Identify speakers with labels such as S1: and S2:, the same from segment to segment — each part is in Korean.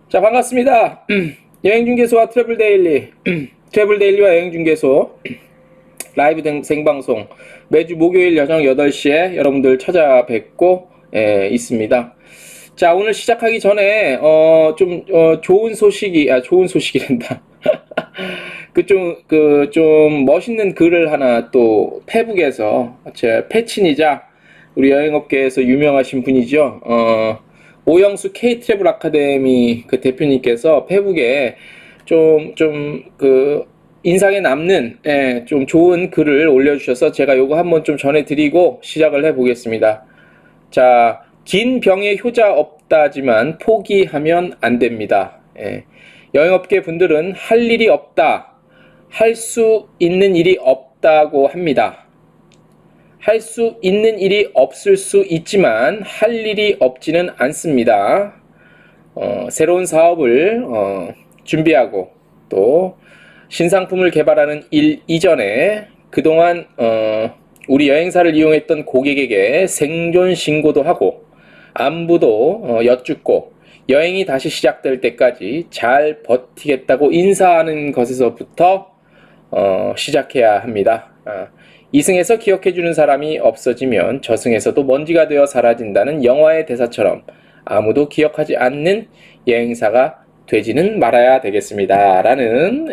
S1: 자, 반갑습니다. 여행중개소와 트래블데일리, 트래블데일리와 여행중개소 라이브 생방송 매주 목요일 저녁 8시에 여러분들 찾아뵙고 있습니다. 자, 오늘 시작하기 전에 좋은 소식이 좋은 소식이란다. 좀 멋있는 글을 하나 또 페북에서 제 패친이자 우리 여행업계에서 유명하신 분이죠. 오영수 K 트래블 아카데미 그 대표님께서 페북에 좀 인상에 남는 좀 좋은 글을 올려주셔서 제가 요거 한번 좀 전해드리고 시작을 해보겠습니다. 자, 긴 병에 효자 없다지만 포기하면 안 됩니다. 여행업계 분들은 할 일이 없다, 할 수 있는 일이 없다고 합니다. 할 수 있는 일이 없을 수 있지만 할 일이 없지는 않습니다. 새로운 사업을 준비하고 또 신상품을 개발하는 일 이전에 그동안 우리 여행사를 이용했던 고객에게 생존 신고도 하고 안부도 여쭙고 여행이 다시 시작될 때까지 잘 버티겠다고 인사하는 것에서부터 시작해야 합니다. 이승에서 기억해주는 사람이 없어지면 저승에서도 먼지가 되어 사라진다는 영화의 대사처럼 아무도 기억하지 않는 여행사가 되지는 말아야 되겠습니다. 라는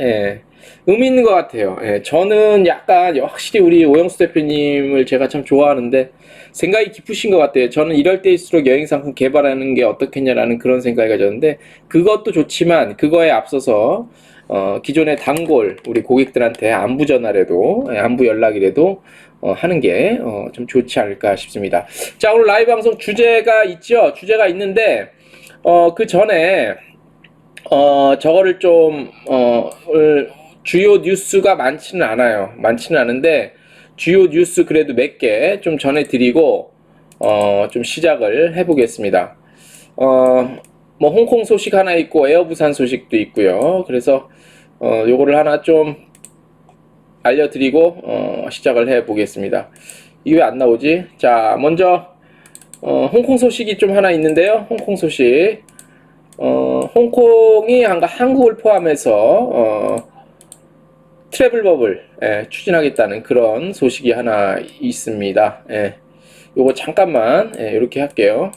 S1: 의미 있는 것 같아요. 저는 약간 확실히 우리 오영수 대표님을 제가 참 좋아하는데 생각이 깊으신 것 같아요. 저는 이럴 때일수록 여행상품 개발하는 게 어떻겠냐라는 그런 생각이 가졌는데 그것도 좋지만 그거에 앞서서 기존의 단골 우리 고객들한테 안부 전화라도 안부 연락이라도 하는 게 좀 좋지 않을까 싶습니다. 자, 오늘 라이브 방송 주제가 있죠. 주제가 있는데 그 전에 저거를 좀 주요 뉴스가 많지는 않아요. 많지는 않은데 주요 뉴스 그래도 몇 개 좀 전해드리고 좀 시작을 해보겠습니다. 뭐 홍콩 소식 하나 있고 에어부산 소식도 있고요. 그래서 요거를 하나 좀 알려드리고 시작을 해보겠습니다. 이게 왜 안 나오지? 자, 먼저 홍콩 소식이 좀 하나 있는데요. 홍콩 소식. 홍콩이 한국을 포함해서 트래블 버블 추진하겠다는 그런 소식이 하나 있습니다. 요거 잠깐만 이렇게 할게요.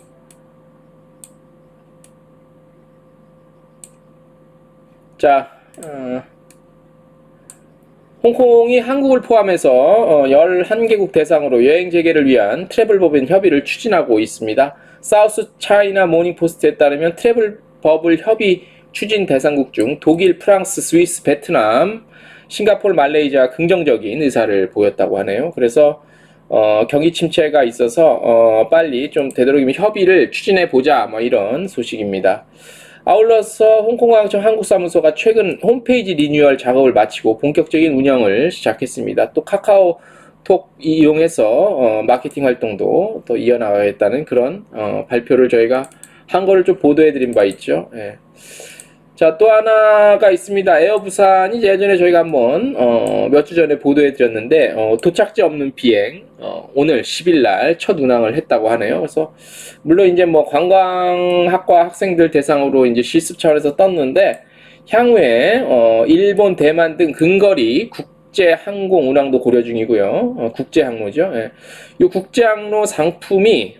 S1: 자, 홍콩이 한국을 포함해서 11개국 대상으로 여행 재개를 위한 트래블 버블 협의를 추진하고 있습니다. 사우스 차이나 모닝 포스트에 따르면 트래블 버블 협의 추진 대상국 중 독일, 프랑스, 스위스, 베트남, 싱가포르, 말레이시아 긍정적인 의사를 보였다고 하네요. 그래서 경기 침체가 있어서 빨리 좀 되도록이면 협의를 추진해 보자 뭐 이런 소식입니다. 아울러서 홍콩광청 한국사무소가 최근 홈페이지 리뉴얼 작업을 마치고 본격적인 운영을 시작했습니다. 또 카카오톡 이용해서 마케팅 활동도 또 이어나가겠다는 그런 발표를 저희가 한 거를 좀 보도해드린 바 있죠. 자, 또 하나가 있습니다. 에어부산이 예전에 저희가 한번 몇 주 전에 보도해드렸는데 도착지 없는 비행 오늘 10일 날 첫 운항을 했다고 하네요. 그래서 물론 이제 뭐 관광학과 학생들 대상으로 이제 실습 차원에서 떴는데 향후에 일본, 대만 등 근거리 국제 항공 운항도 고려 중이고요. 국제 항로죠. 이 국제 항로 상품이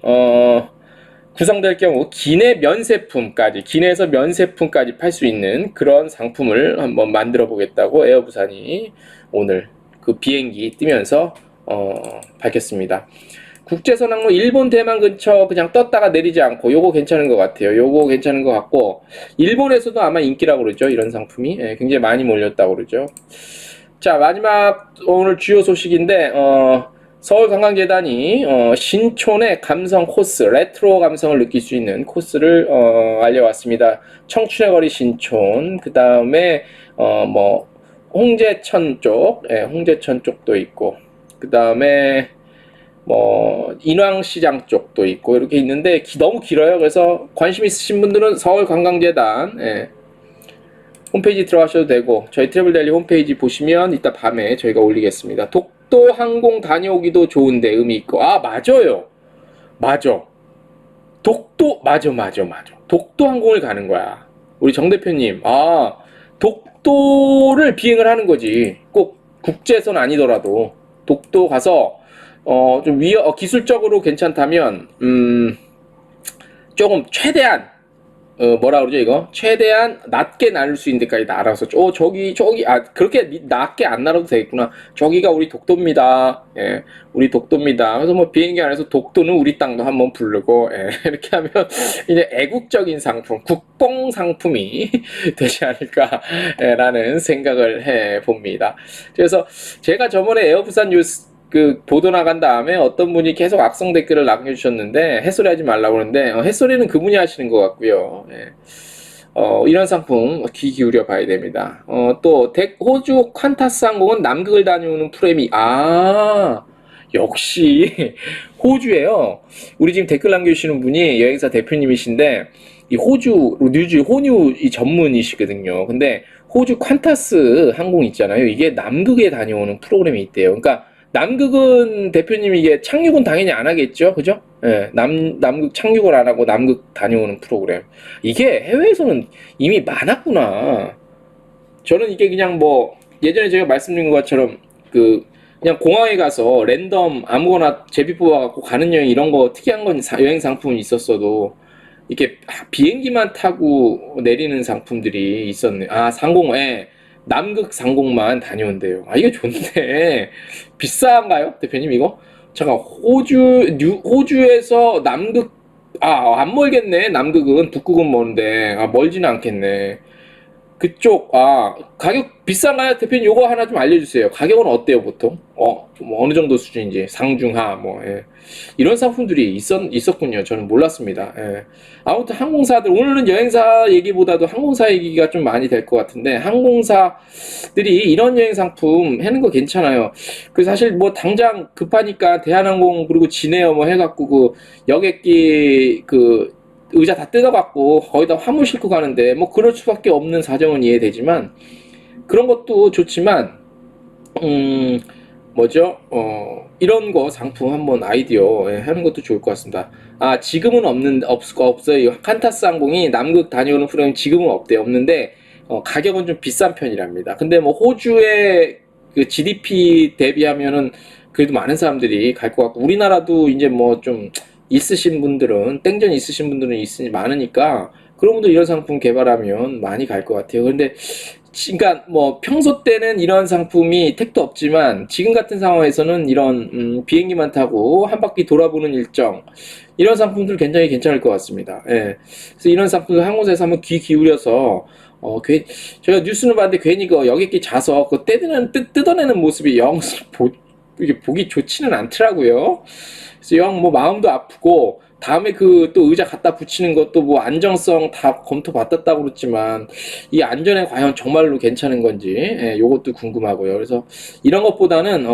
S1: 구성될 경우 기내에서 면세품까지 팔 수 있는 그런 상품을 한번 만들어 보겠다고 에어부산이 오늘 그 비행기 뜨면서 밝혔습니다. 국제선 항로 일본 대만 근처 그냥 떴다가 내리지 않고 요거 괜찮은 것 같아요. 요거 괜찮은 것 같고 일본에서도 아마 인기라고 그러죠. 이런 상품이 굉장히 많이 몰렸다고 그러죠. 자, 마지막 오늘 주요 소식인데 서울관광재단이 신촌의 감성 코스, 레트로 감성을 느낄 수 있는 코스를 알려왔습니다. 청춘의 거리 신촌, 그 다음에 뭐 홍제천 쪽, 홍제천 쪽도 있고, 그 다음에 뭐 인왕시장 쪽도 있고 이렇게 있는데 너무 길어요. 그래서 관심 있으신 분들은 서울관광재단 홈페이지 들어가셔도 되고 저희 트래블데일리 홈페이지 보시면 이따 밤에 저희가 올리겠습니다. 독도 항공 다녀오기도 좋은데 의미 있고 맞아요. 맞아. 독도 맞아. 독도 항공을 가는 거야. 우리 정 대표님, 독도를 비행을 하는 거지. 꼭 국제선 아니더라도 독도 가서 좀 기술적으로 괜찮다면 조금 최대한 뭐라 그러죠 이거? 최대한 낮게 날릴 수 있는 데까지 날아서 저기 그렇게 낮게 안 날아도 되겠구나. 저기가 우리 독도입니다. 예, 우리 독도입니다. 그래서 뭐 비행기 안에서 독도는 우리 땅도 한번 부르고 이렇게 하면 이제 애국적인 상품, 국뽕 상품이 되지 않을까라는 생각을 해 봅니다. 그래서 제가 저번에 에어부산 뉴스 보도 나간 다음에 어떤 분이 계속 악성 댓글을 남겨주셨는데 햇소리 하지 말라고 그러는데 햇소리는 그분이 하시는 것 같고요. 예. 이런 상품 귀 기울여 봐야 됩니다. 또 호주 퀀타스 항공은 남극을 다녀오는 프레미. 역시 호주에요. 우리 지금 댓글 남겨주시는 분이 여행사 대표님이신데 이 호주 뉴즈 호뉴 전문이시거든요. 근데 호주 퀀타스 항공 있잖아요. 이게 남극에 다녀오는 프로그램이 있대요. 그러니까 남극은 대표님이 이게 착륙은 당연히 안 하겠죠, 그죠? 예, 남극 착륙을 안 하고 남극 다녀오는 프로그램. 이게 해외에서는 이미 많았구나. 저는 이게 그냥 뭐 예전에 제가 말씀드린 것처럼 그냥 공항에 가서 랜덤 아무거나 제비 뽑아갖고 가는 여행 이런 거 특이한 건 여행 상품이 있었어도 이렇게 비행기만 타고 내리는 상품들이 있었네. 상공에 남극 상공만 다녀온대요. 이게 좋네. 비싼가요, 대표님 이거? 잠깐 호주에서 남극 안 멀겠네. 남극은 북극은 먼데 멀지는 않겠네. 그쪽 가격 비싼가요? 대표님 요거 하나 좀 알려주세요. 가격은 어때요 보통? 뭐 어느 정도 수준인지 상중하 이런 상품들이 있었군요. 저는 몰랐습니다. 예. 아무튼 항공사들 오늘은 여행사 얘기보다도 항공사 얘기가 좀 많이 될 것 같은데 항공사들이 이런 여행 상품 하는 거 괜찮아요. 사실 뭐 당장 급하니까 대한항공 그리고 진에어 뭐 해갖고 여객기 의자 다 뜯어갖고 거의 다 화물 싣고 가는데 뭐 그럴 수밖에 없는 사정은 이해되지만 그런 것도 좋지만 이런 거 상품 한번 아이디어 하는 것도 좋을 것 같습니다. 지금은 없어요. 칸타스 항공이 남극 다녀오는 프로그램 지금은 없는데 가격은 좀 비싼 편이랍니다. 근데 뭐 호주의 그 GDP 대비하면은 그래도 많은 사람들이 갈 것 같고 우리나라도 이제 뭐 좀 있으신 분들은 땡전 있으신 분들은 있으니 많으니까 그런 분들 이런 상품 개발하면 많이 갈 것 같아요. 근데 그러니까 뭐 평소 때는 이런 상품이 택도 없지만 지금 같은 상황에서는 이런 비행기만 타고 한 바퀴 돌아보는 일정 이런 상품들 굉장히 괜찮을 것 같습니다. 예. 그래서 이런 상품들 항공사에서 한번 귀 기울여서 제가 뉴스는 봤는데 괜히 여객기 자서 뜯어내는 모습이 이게 보기 좋지는 않더라고요. 그래서 뭐 마음도 아프고 다음에 또 의자 갖다 붙이는 것도 뭐 안정성 다 검토 받았다고 그랬지만 이 안전에 과연 정말로 괜찮은 건지 요것도 궁금하고요. 그래서 이런 것보다는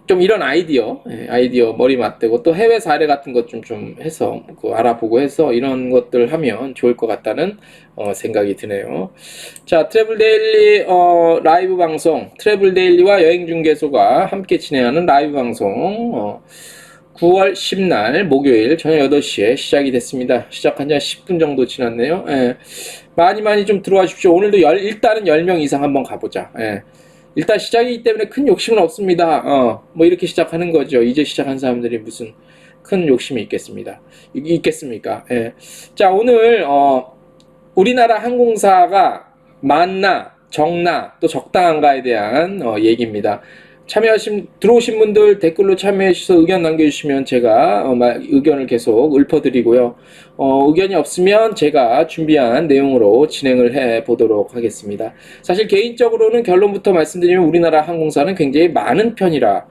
S1: 좀 이런 아이디어 머리 맞대고 또 해외 사례 같은 것 좀 해서 알아보고 해서 이런 것들 하면 좋을 것 같다는 생각이 드네요. 자, 트래블 데일리 라이브 방송, 트래블 데일리와 여행 중개소가 함께 진행하는 라이브 방송 9월 10날 목요일 저녁 8시에 시작이 됐습니다. 시작한 지 한 10분 정도 지났네요. 많이 좀 들어와 주십시오. 오늘도 일단은 10명 이상 한번 가보자. 일단 시작이기 때문에 큰 욕심은 없습니다. 뭐 이렇게 시작하는 거죠. 이제 시작한 사람들이 무슨 큰 욕심이 있겠습니까? 자, 오늘 우리나라 항공사가 많나 적나 또 적당한가에 대한 얘기입니다. 들어오신 분들 댓글로 참여해 주셔서 의견 남겨주시면 제가 의견을 계속 읊어드리고요. 의견이 없으면 제가 준비한 내용으로 진행을 해 보도록 하겠습니다. 사실 개인적으로는 결론부터 말씀드리면 우리나라 항공사는 굉장히 많은 편이라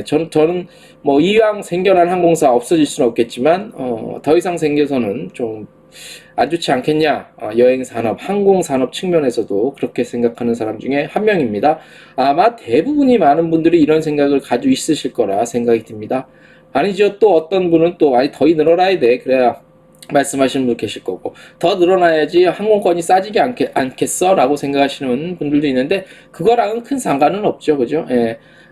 S1: 저는 뭐 이왕 생겨난 항공사 없어질 수는 없겠지만 더 이상 생겨서는 좀 안 좋지 않겠냐. 여행산업, 항공산업 측면에서도 그렇게 생각하는 사람 중에 한 명입니다. 아마 대부분이 많은 분들이 이런 생각을 가지고 있으실 거라 생각이 듭니다. 아니죠. 또 어떤 분은 또 더 늘어나야 돼. 그래야 말씀하시는 분 계실 거고 더 늘어나야지 항공권이 싸지지 않겠어? 라고 생각하시는 분들도 있는데 그거랑은 큰 상관은 없죠. 그죠?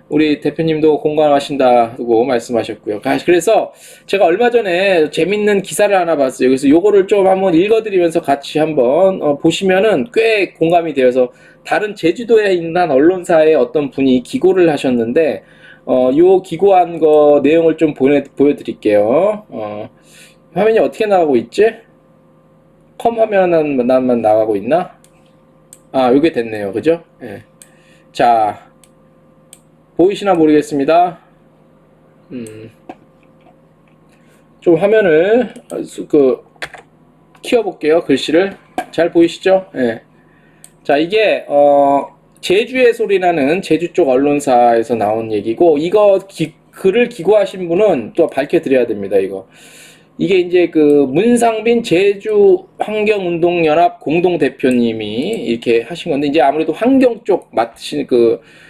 S1: 우리 대표님도 공감하신다고 말씀하셨고요. 그래서 제가 얼마 전에 재밌는 기사를 하나 봤어요. 그래서 요거를 좀 한번 읽어드리면서 같이 한번 보시면은 꽤 공감이 되어서, 다른 제주도에 있는 한 언론사의 어떤 분이 기고를 하셨는데, 요 기고한 거 내용을 좀 보여드릴게요. 화면이 어떻게 나가고 있지? 컴 화면만 나가고 있나? 요게 됐네요. 그죠? 예. 자, 보이시나 모르겠습니다. 좀 화면을 키워볼게요. 글씨를 잘 보이시죠? 예. 자, 이게 제주의 소리라는 제주 쪽 언론사에서 나온 얘기고, 이거 글을 기고하신 분은 또 밝혀드려야 됩니다. 이게 이제 문상빈 제주 환경운동연합 공동대표님이 이렇게 하신 건데, 이제 아무래도 환경 쪽 맡으신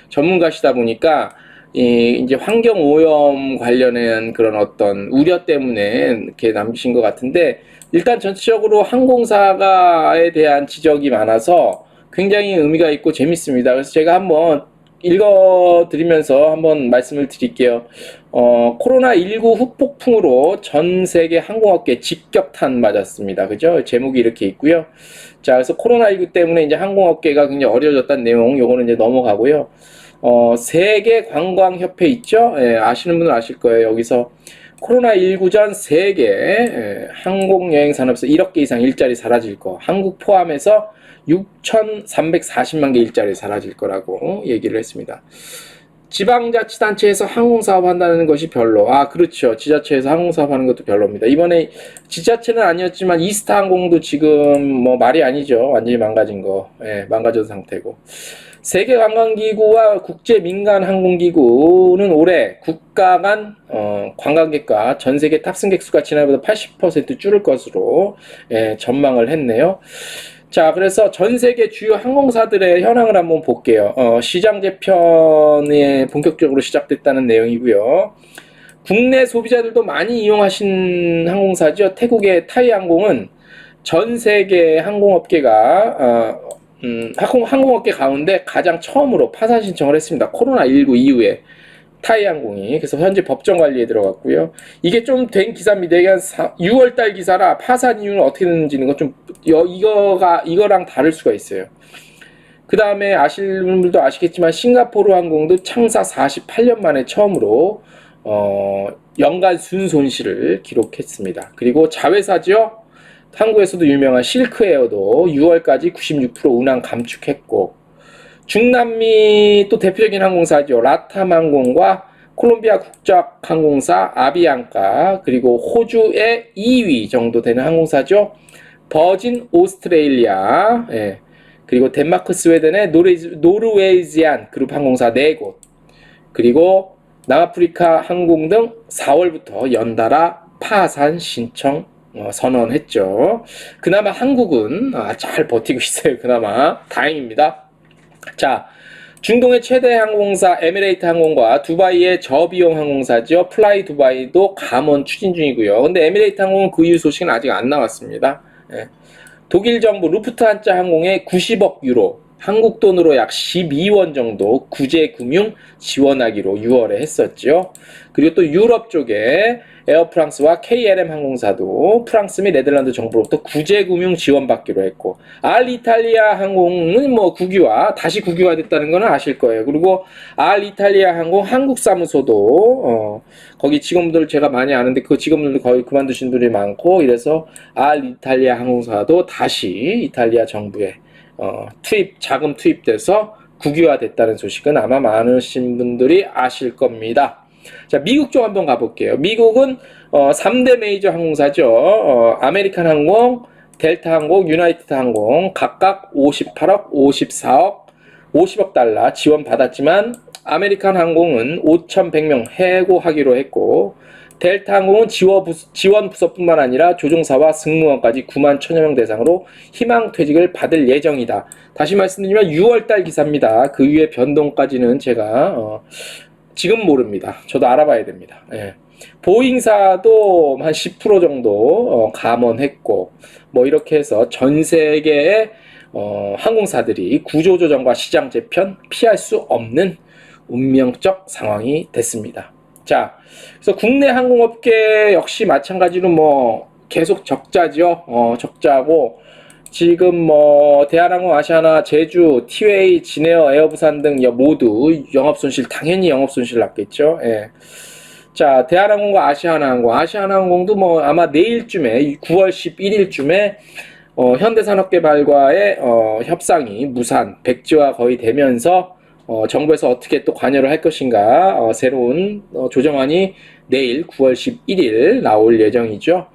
S1: 전문가시다 보니까 이제 환경 오염 관련한 그런 어떤 우려 때문에 이렇게 남기신 것 같은데, 일단 전체적으로 항공사에 대한 지적이 많아서 굉장히 의미가 있고 재밌습니다. 그래서 제가 한번 읽어드리면서 한번 말씀을 드릴게요. 코로나19 후폭풍으로 전 세계 항공업계 직격탄 맞았습니다. 그죠? 제목이 이렇게 있고요. 자, 그래서 코로나19 때문에 이제 항공업계가 굉장히 어려워졌다는 내용, 요거는 이제 넘어가고요. 세계관광협회 있죠? 예, 아시는 분은 아실 거예요. 여기서 코로나19 전 세계 항공여행산업에서 1억 개 이상 일자리 사라질 거, 한국 포함해서 6,340만 개 일자리 사라질 거라고 얘기를 했습니다. 지방자치단체에서 항공사업 한다는 것이 별로. 그렇죠. 지자체에서 항공사업 하는 것도 별로입니다. 이번에 지자체는 아니었지만 이스타항공도 지금 뭐 말이 아니죠. 완전히 망가진 거. 예, 망가진 상태고. 세계관광기구와 국제민간항공기구는 올해 국가 간 관광객과 전세계 탑승객 수가 지난해보다 80% 줄을 것으로 전망을 했네요. 자, 그래서 전 세계 주요 항공사들의 현황을 한번 볼게요. 시장 재편에 본격적으로 시작됐다는 내용이고요. 국내 소비자들도 많이 이용하신 항공사죠. 태국의 타이항공은 전 세계 항공업계가 항공업계 가운데 가장 처음으로 파산 신청을 했습니다. 코로나19 이후에 타이항공이. 그래서 현재 법정 관리에 들어갔고요. 이게 좀 된 기사입니다. 이게 한 6월달 기사라 파산 이유는 어떻게 되는지는 이거랑 다를 수가 있어요. 그 다음에 아시는 분들도 아시겠지만 싱가포르 항공도 창사 48년 만에 처음으로 연간 순손실을 기록했습니다. 그리고 자회사죠. 한국에서도 유명한 실크에어도 6월까지 96% 운항 감축했고, 중남미 또 대표적인 항공사죠. 라탐 항공과 콜롬비아 국적항공사 아비앙카, 그리고 호주의 2위 정도 되는 항공사죠. 버진 오스트레일리아, 그리고 덴마크 스웨덴의 노르웨이지안 그룹 항공사 4곳, 그리고 남아프리카 항공 등 4월부터 연달아 파산 신청 선언했죠. 그나마 한국은 잘 버티고 있어요. 그나마 다행입니다. 자, 중동의 최대 항공사 에미레이트 항공과 두바이의 저비용 항공사죠. 플라이 두바이도 감원 추진 중이고요. 근데 에미레이트 항공은 그 이후 소식은 아직 안 나왔습니다. 독일 정부 루프트한자 항공의 90억 유로, 한국 돈으로 약 12원 정도 구제 금융 지원하기로 6월에 했었죠. 그리고 또 유럽 쪽에 에어프랑스와 KLM 항공사도 프랑스 및 네덜란드 정부로부터 구제 금융 지원받기로 했고, 알이탈리아 항공은 뭐 다시 국유화 됐다는 거는 아실 거예요. 그리고 알이탈리아 항공 한국 사무소도 거기 직원들 제가 많이 아는데 그 직원들도 거의 그만두신 분들이 많고, 이래서 알이탈리아 항공사도 다시 이탈리아 정부에 자금 투입돼서 국유화 됐다는 소식은 아마 많으신 분들이 아실 겁니다. 자, 미국 쪽 한번 가볼게요. 미국은 3대 메이저 항공사죠. 아메리칸 항공, 델타 항공, 유나이티드 항공 각각 58억, 54억, 50억 달러 지원받았지만 아메리칸 항공은 5,100명 해고하기로 했고, 델타 항공은 지원 부서뿐만 아니라 조종사와 승무원까지 9만 1천여 명 대상으로 희망퇴직을 받을 예정이다. 다시 말씀드리면 6월달 기사입니다. 그 위에 변동까지는 제가 지금 모릅니다. 저도 알아봐야 됩니다. 보잉사도 한 10% 정도 감원했고, 뭐 이렇게 해서 전 세계의 항공사들이 구조조정과 시장 재편 피할 수 없는 운명적 상황이 됐습니다. 자, 그래서 국내 항공업계 역시 마찬가지로 뭐 계속 적자죠. 적자고 지금 뭐 대한항공, 아시아나, 제주, 티웨이, 진에어, 에어부산 등 모두 영업손실, 당연히 영업손실 났겠죠. 예. 자, 대한항공과 아시아나항공도 뭐 아마 내일쯤에 9월 11일쯤에 현대산업개발과의 협상이 무산, 백지화 거의 되면서 정부에서 어떻게 또 관여를 할 것인가 새로운 조정안이 내일 9월 11일 나올 예정이죠.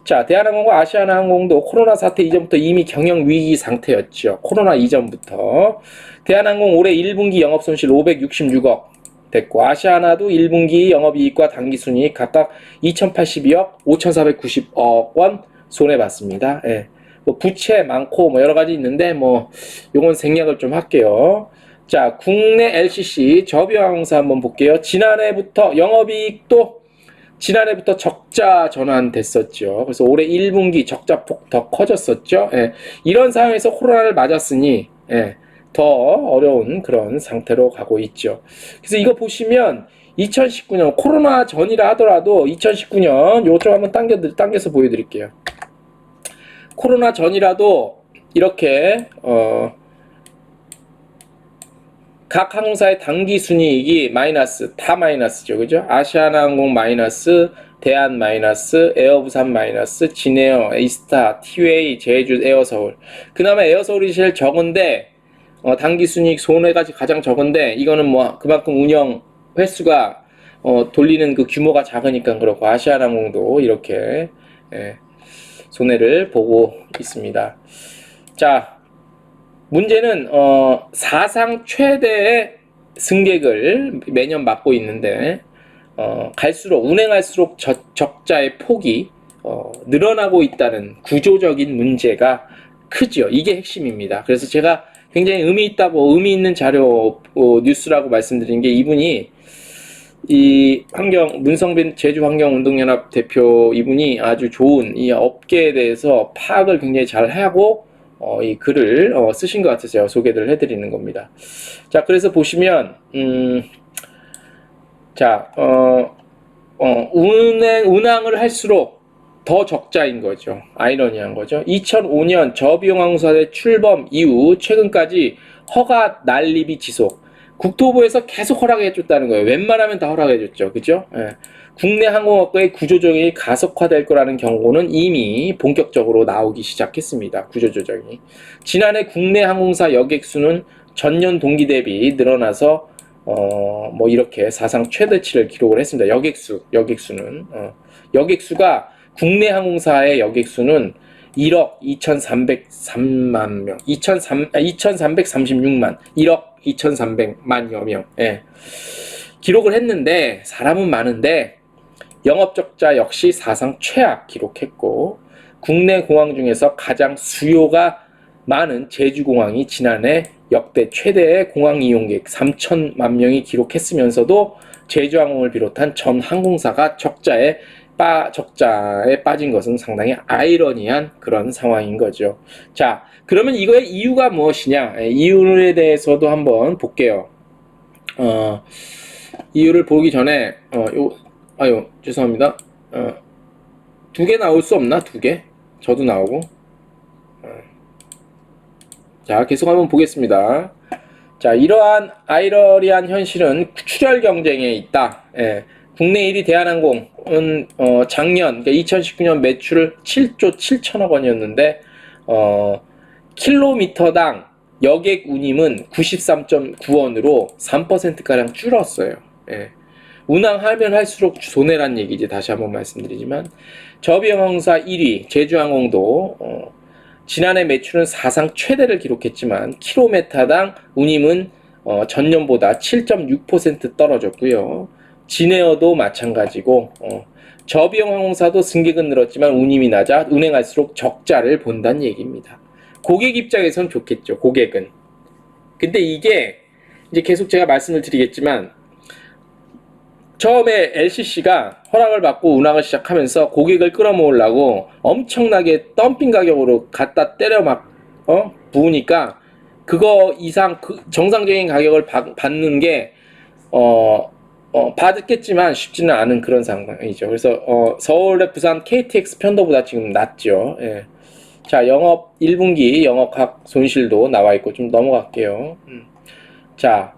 S1: 자, 대한항공과 아시아나항공도 코로나 사태 이전부터 이미 경영 위기 상태였죠. 코로나 이전부터. 대한항공 올해 1분기 영업손실 566억 됐고, 아시아나도 1분기 영업이익과 당기순이익 각각 2,082억, 5,490억 원 손해봤습니다. 예. 뭐 부채 많고 뭐 여러 가지 있는데 뭐 요건 생략을 좀 할게요. 자, 국내 LCC 저비용항공사 한번 볼게요. 지난해부터 영업이익도 지난해부터 적자 전환됐었죠. 그래서 올해 1분기 적자폭 더 커졌었죠. 예. 이런 상황에서 코로나를 맞았으니 더 어려운 그런 상태로 가고 있죠. 그래서 이거 보시면 2019년 코로나 전이라 하더라도 2019년 요쪽 한번 당겨서 보여드릴게요. 코로나 전이라도 이렇게 각 항공사의 당기 순이익이 마이너스, 다 마이너스죠. 그죠? 아시아나항공 마이너스, 대한 마이너스, 에어부산 마이너스, 진에어, 에이스타, 티웨이, 제주, 에어서울. 그나마 에어서울이 제일 적은데 당기 순이익 손해가 가장 적은데 이거는 뭐 그만큼 운영 횟수가 돌리는 그 규모가 작으니까 그렇고, 아시아나항공도 이렇게 손해를 보고 있습니다. 자, 문제는 사상 최대의 승객을 매년 맡고 있는데 운행할수록 적자의 폭이 늘어나고 있다는 구조적인 문제가 크죠. 이게 핵심입니다. 그래서 제가 굉장히 의미 있는 자료 뉴스라고 말씀드린 게, 이분이 이 문성빈 제주환경운동연합 대표 이분이 아주 좋은 이 업계에 대해서 파악을 굉장히 잘 하고 이 글을 쓰신 것 같아서 제가 소개를 해드리는 겁니다. 자, 그래서 보시면 운항을 할수록 더 적자인 거죠. 아이러니한 거죠. 2005년 저비용항공사의 출범 이후 최근까지 허가 난립이 지속. 국토부에서 계속 허락해줬다는 거예요. 웬만하면 다 허락해줬죠. 그죠? 예. 국내 항공업계의 구조조정이 가속화될 거라는 경고는 이미 본격적으로 나오기 시작했습니다. 구조조정이. 지난해 국내 항공사 여객 수는 전년 동기 대비 늘어나서 뭐 이렇게 사상 최대치를 기록을 했습니다. 여객수는 여객수가 국내 항공사의 여객수는 1억 2,303만 명, 2,336만, 1억 2,300만여 명, 기록을 했는데, 사람은 많은데 영업적자 역시 사상 최악 기록했고, 국내 공항 중에서 가장 수요가 많은 제주공항이 지난해 역대 최대의 공항 이용객 3천만 명이 기록했으면서도 제주항공을 비롯한 전 항공사가 적자에 빠진 것은 상당히 아이러니한 그런 상황인 거죠. 자, 그러면 이거의 이유가 무엇이냐? 이유에 대해서도 한번 볼게요. 이유를 보기 전에 죄송합니다. 두 개 나올 수 없나? 두 개? 저도 나오고. 자, 계속 한번 보겠습니다. 자, 이러한 아이러니한 현실은 출혈 경쟁에 있다. 국내 1위 대한항공은 작년, 그러니까 2019년 매출 7조 7천억 원이었는데 킬로미터당 여객 운임은 93.9원으로 3%가량 줄었어요. 운항하면 할수록 손해란 얘기지. 다시 한번 말씀드리지만, 저비용항공사 1위 제주항공도 지난해 매출은 사상 최대를 기록했지만 킬로미터당 운임은 전년보다 7.6% 떨어졌고요. 진에어도 마찬가지고 저비용 항공사도 승객은 늘었지만 운임이 낮아 운행할수록 적자를 본다는 얘기입니다. 고객 입장에선 좋겠죠. 고객은. 근데 이게 이제 계속 제가 말씀을 드리겠지만, 처음에 LCC가 허락을 받고 운항을 시작하면서 고객을 끌어모으려고 엄청나게 덤핑 가격으로 갖다 때려 부으니까 그거 이상 정상적인 가격을 받는 게 받겠지만 쉽지는 않은 그런 상황이죠. 그래서 서울의 부산 KTX 편도보다 지금 낮죠. 예. 자, 영업 1분기 영업학 손실도 나와 있고 좀 넘어갈게요. 자,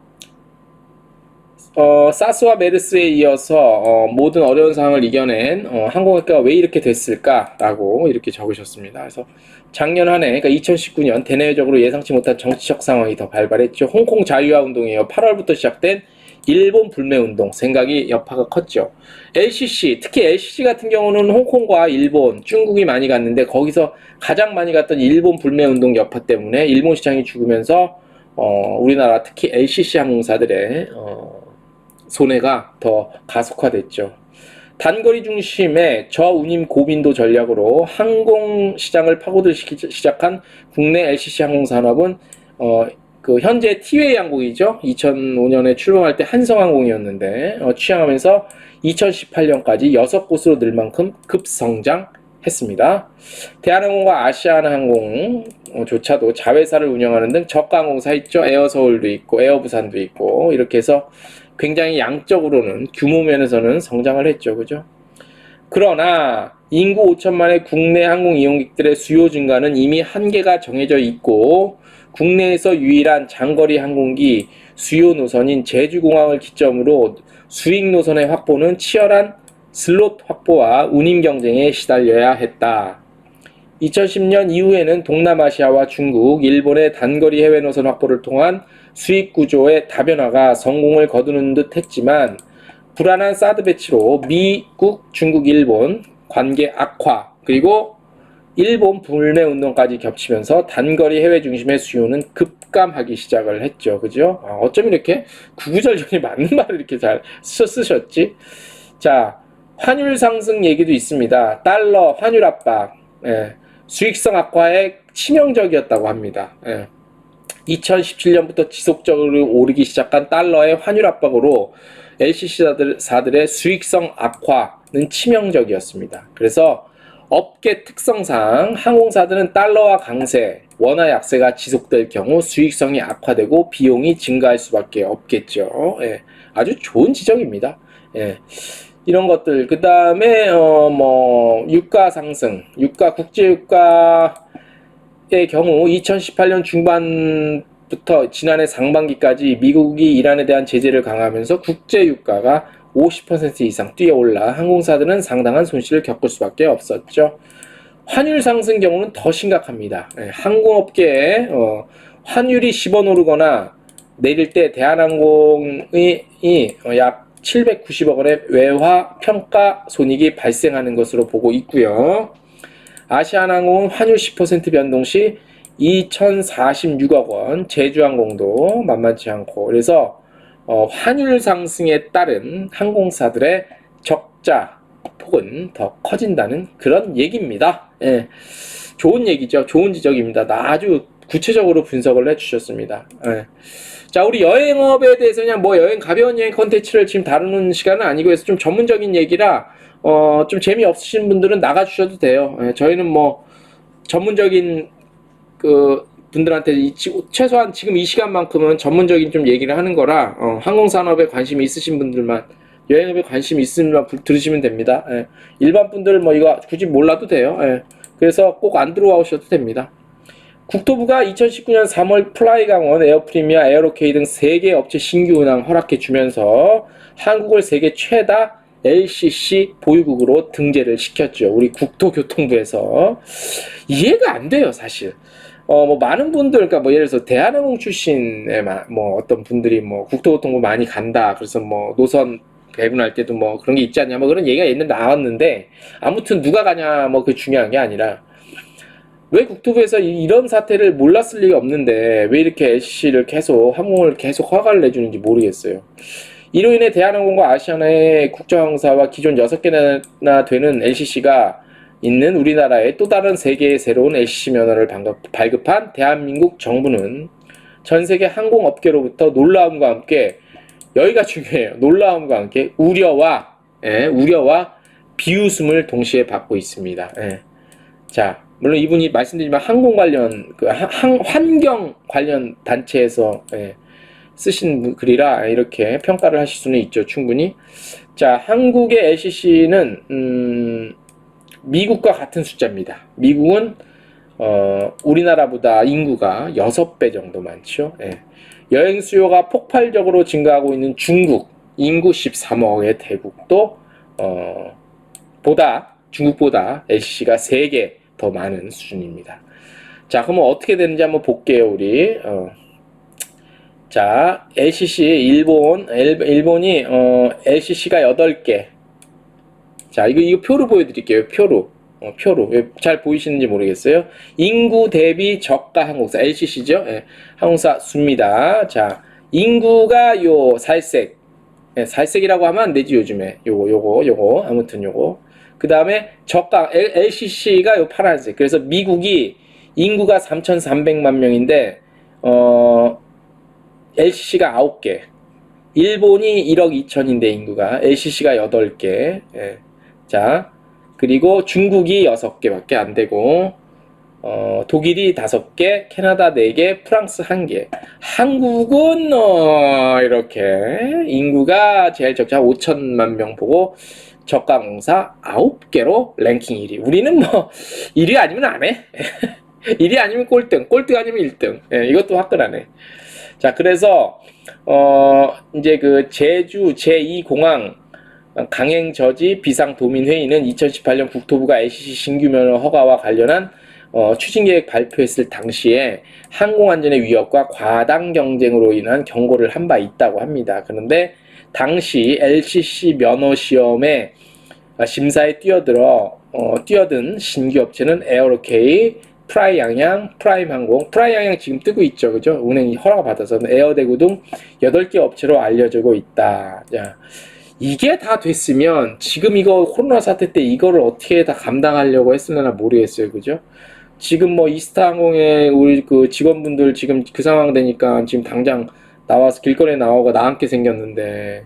S1: 사스와 메르스에 이어서 모든 어려운 상황을 이겨낸 항공학과가 왜 이렇게 됐을까라고 이렇게 적으셨습니다. 그래서 작년 한 해, 그러니까 2019년 대내외적으로 예상치 못한 정치적 상황이 더 발발했죠. 홍콩 자유화 운동이에요. 8월부터 시작된 일본 불매 운동, 생각이 여파가 컸죠. LCC, 특히 LCC 같은 경우는 홍콩과 일본, 중국이 많이 갔는데 거기서 가장 많이 갔던 일본 불매 운동 여파 때문에 일본 시장이 죽으면서 우리나라 특히 LCC 항공사들의 손해가 더 가속화됐죠. 단거리 중심의 저운임 고빈도 전략으로 항공시장을 파고들기 시작한 국내 LCC 항공산업은 그 현재 티웨이 항공이죠. 2005년에 출범할 때 한성항공이었는데 취항하면서 2018년까지 6곳으로 늘 만큼 급성장했습니다. 대한항공과 아시아나항공조차도 자회사를 운영하는 등 저가 항공사 있죠. 에어서울도 있고 에어부산도 있고 이렇게 해서 굉장히 양적으로는 규모 면에서는 성장을 했죠. 그죠? 그러나 인구 5천만의 국내 항공 이용객들의 수요 증가는 이미 한계가 정해져 있고 국내에서 유일한 장거리 항공기 수요 노선인 제주공항을 기점으로 수익 노선의 확보는 치열한 슬롯 확보와 운임 경쟁에 시달려야 했다. 2010년 이후에는 동남아시아와 중국, 일본의 단거리 해외 노선 확보를 통한 수익 구조의 다변화가 성공을 거두는 듯 했지만 불안한 사드 배치로 미국, 중국, 일본 관계 악화 그리고 일본 불매 운동까지 겹치면서 단거리 해외 중심의 수요는 급감하기 시작을 했죠. 그죠? 어쩜 이렇게 구구절절히 맞는 말을 이렇게 잘 쓰셨지? 자, 환율 상승 얘기도 있습니다. 달러 환율 압박, 수익성 악화에 치명적이었다고 합니다. 2017년부터 지속적으로 오르기 시작한 달러의 환율 압박으로 LCC사들의 수익성 악화는 치명적이었습니다. 그래서 업계 특성상 항공사들은 달러와 강세, 원화 약세가 지속될 경우 수익성이 악화되고 비용이 증가할 수밖에 없겠죠. 아주 좋은 지적입니다. 이런 것들 그 다음에 유가 상승, 국제 유가의 경우 2018년 중반부터 지난해 상반기까지 미국이 이란에 대한 제재를 강화하면서 국제 유가가 50% 이상 뛰어올라 항공사들은 상당한 손실을 겪을 수밖에 없었죠. 환율 상승 경우는 더 심각합니다. 항공업계에 환율이 10원 오르거나 내릴 때 대한항공이 약 790억 원의 외화 평가 손익이 발생하는 것으로 보고 있고요. 아시아나항공은 환율 10% 변동 시 2,046억 원, 제주항공도 만만치 않고 그래서 환율 상승에 따른 항공사들의 적자 폭은 더 커진다는 그런 얘기입니다. 좋은 얘기죠. 좋은 지적입니다. 아주 구체적으로 분석을 해주셨습니다. 자, 우리 여행업에 대해서 그냥 여행 가벼운 여행 컨텐츠를 지금 다루는 시간은 아니고 해서 좀 전문적인 얘기라 좀 재미없으신 분들은 나가주셔도 돼요. 저희는 전문적인 분들한테 최소한 지금 이 시간만큼은 전문적인 좀 얘기를 하는 거라 항공산업에 관심이 있으신 분들만 여행업에 관심이 있으신 분만 들으시면 됩니다. 일반 분들 이거 굳이 몰라도 돼요. 그래서 꼭 안 들어오셔도 됩니다. 국토부가 2019년 3월 플라이강원, 에어프리미아, 에어로케이 등 3개 업체 신규 운항 허락해 주면서 한국을 세계 최다 LCC 보유국으로 등재를 시켰죠. 우리 국토교통부에서. 이해가 안 돼요, 사실. 많은 분들, 그러니까 예를 들어서 대한항공 출신의 어떤 분들이 국토교통부 많이 간다. 그래서 노선 배분할 때도 그런 게 있지 않냐. 그런 얘기가 옛날에 나왔는데, 아무튼 누가 가냐, 그게 중요한 게 아니라, 왜 국토부에서 이런 사태를 몰랐을 리가 없는데, 왜 이렇게 LCC를 항공을 계속 허가를 내주는지 모르겠어요. 이로 인해 대한항공과 아시아나의 국제항공사와 기존 6개나 되는 LCC가 있는 우리나라의 또 다른 3개의 새로운 LCC 면허를 발급한 대한민국 정부는 전 세계 항공업계로부터 놀라움과 함께, 여기가 중요해요. 놀라움과 함께 우려와 비웃음을 동시에 받고 있습니다. 자, 물론 이분이 말씀드리지만 항공 관련, 환경 관련 단체에서 쓰신 글이라 이렇게 평가를 하실 수는 있죠, 충분히. 자, 한국의 LCC는 미국과 같은 숫자입니다. 미국은 우리나라보다 인구가 6배 정도 많죠. 예. 여행 수요가 폭발적으로 증가하고 있는 중국, 인구 13억의 대국도 중국보다 LCC가 3개 더 많은 수준입니다. 자, 그러면 어떻게 되는지 한번 볼게요, 우리. 자, LCC 일본이 LCC가 8개. 자, 이거 표로 보여드릴게요. 표로. 왜 잘 보이시는지 모르겠어요. 인구 대비 저가 항공사, LCC죠. 예, 항공사 수입니다. 자, 인구가 요 살색. 예, 살색이라고 하면 안 되지, 요즘에. 요거. 아무튼 요거. 그 다음에 저가, LCC가 요 파란색. 그래서 미국이 인구가 3,300만 명인데, LCC가 9개. 일본이 1억 2천인데, 인구가. LCC가 8개. 예. 자, 그리고 중국이 6개밖에 안 되고, 독일이 5개, 캐나다 4개, 프랑스 1개. 한국은, 이렇게, 인구가 제일 적자 5천만 명 보고, 저가 항공사 9개로 랭킹 1위. 우리는 뭐, 1위 아니면 안 해. 1위 아니면 꼴등 아니면 1등. 예, 이것도 화끈하네. 자, 그래서, 이제 그 제주 제2공항 강행저지 비상도민회의는 2018년 국토부가 LCC 신규 면허 허가와 관련한 추진계획 발표했을 당시에 항공안전의 위협과 과당 경쟁으로 인한 경고를 한 바 있다고 합니다. 그런데 당시 LCC 면허 시험에 심사에 뛰어든 신규 업체는 에어로케이, 프라이양양, 프라임항공, 프라이양양 지금 뜨고 있죠, 그죠? 운행이 허락을 받아서 에어대구 등 8개 업체로 알려지고 있다. 자, 이게 다 됐으면 지금 이거 코로나 사태 때 이거를 어떻게 다 감당하려고 했으려나 모르겠어요, 그죠? 지금 뭐 이스타항공의 우리 그 직원분들 지금 그 상황 되니까 지금 당장 나와서 길거리에 나오고 나앉게 생겼는데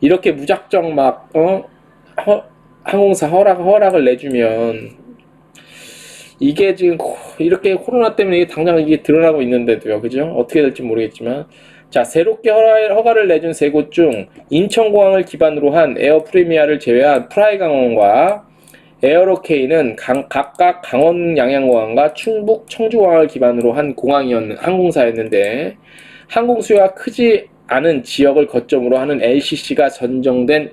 S1: 이렇게 무작정 막 항공사 허락을 내주면 이게 지금 이렇게 코로나 때문에 이게 당장 이게 드러나고 있는데도요, 그죠? 어떻게 될지 모르겠지만. 자, 새롭게 허가를 내준 3곳 중 인천공항을 기반으로 한 에어프리미아를 제외한 프라이강원과 에어로케이는 각각 강원 양양공항과 충북 청주공항을 기반으로 한 항공사였는데 항공 수요가 크지 않은 지역을 거점으로 하는 LCC가 선정된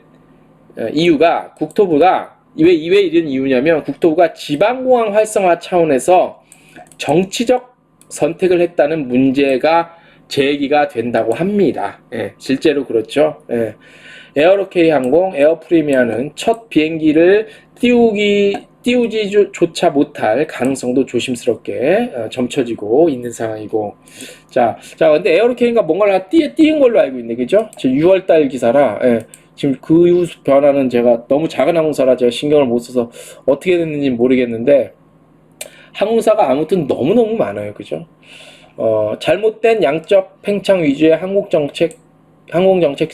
S1: 이유가 국토부가 왜 이런 이유냐면 국토부가 지방공항 활성화 차원에서 정치적 선택을 했다는 문제가 제기가 된다고 합니다. 예, 실제로 그렇죠. 예. 에어로케이 항공, 에어프리미아는 첫 비행기를 띄우지조차 못할 가능성도 조심스럽게 점쳐지고 있는 상황이고. 자, 근데 에어로케이가 뭔가를 띄운 걸로 알고 있네, 그죠? 지금 6월달 기사라. 예. 지금 그 이후 변화는 제가 너무 작은 항공사라 제가 신경을 못 써서 어떻게 됐는지 모르겠는데 항공사가 아무튼 너무너무 많아요, 그죠? 잘못된 양적 팽창 위주의 항공정책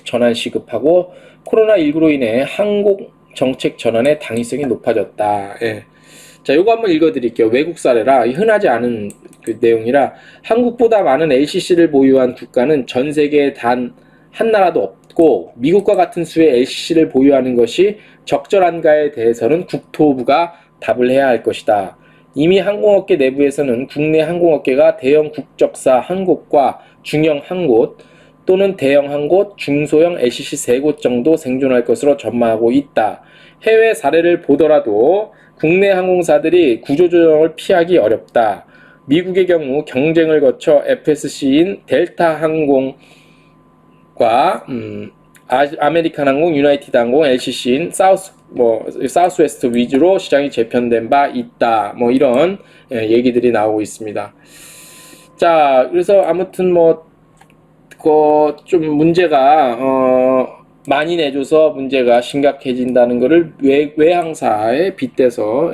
S1: 전환 시급하고 코로나19로 인해 항공정책 전환의 당위성이 높아졌다. 예. 자, 요거 한번 읽어드릴게요. 외국 사례라 흔하지 않은 그 내용이라 한국보다 많은 LCC를 보유한 국가는 전 세계에 단 한 나라도 없고 미국과 같은 수의 LCC를 보유하는 것이 적절한가에 대해서는 국토부가 답을 해야 할 것이다. 이미 항공업계 내부에서는 국내 항공업계가 대형 국적사 한 곳과 중형 한 곳 또는 대형 한 곳, 중소형 LCC 3곳 정도 생존할 것으로 전망하고 있다. 해외 사례를 보더라도 국내 항공사들이 구조조정을 피하기 어렵다. 미국의 경우 경쟁을 거쳐 FSC인 델타 항공과 아메리칸 항공, 유나이티드 항공, LCC인 사우스웨스트 위주로 시장이 재편된 바 있다. 뭐 이런 얘기들이 나오고 있습니다. 자, 그래서 아무튼 좀 문제가 많이 내줘서 문제가 심각해진다는 것을 외항사에 빗대서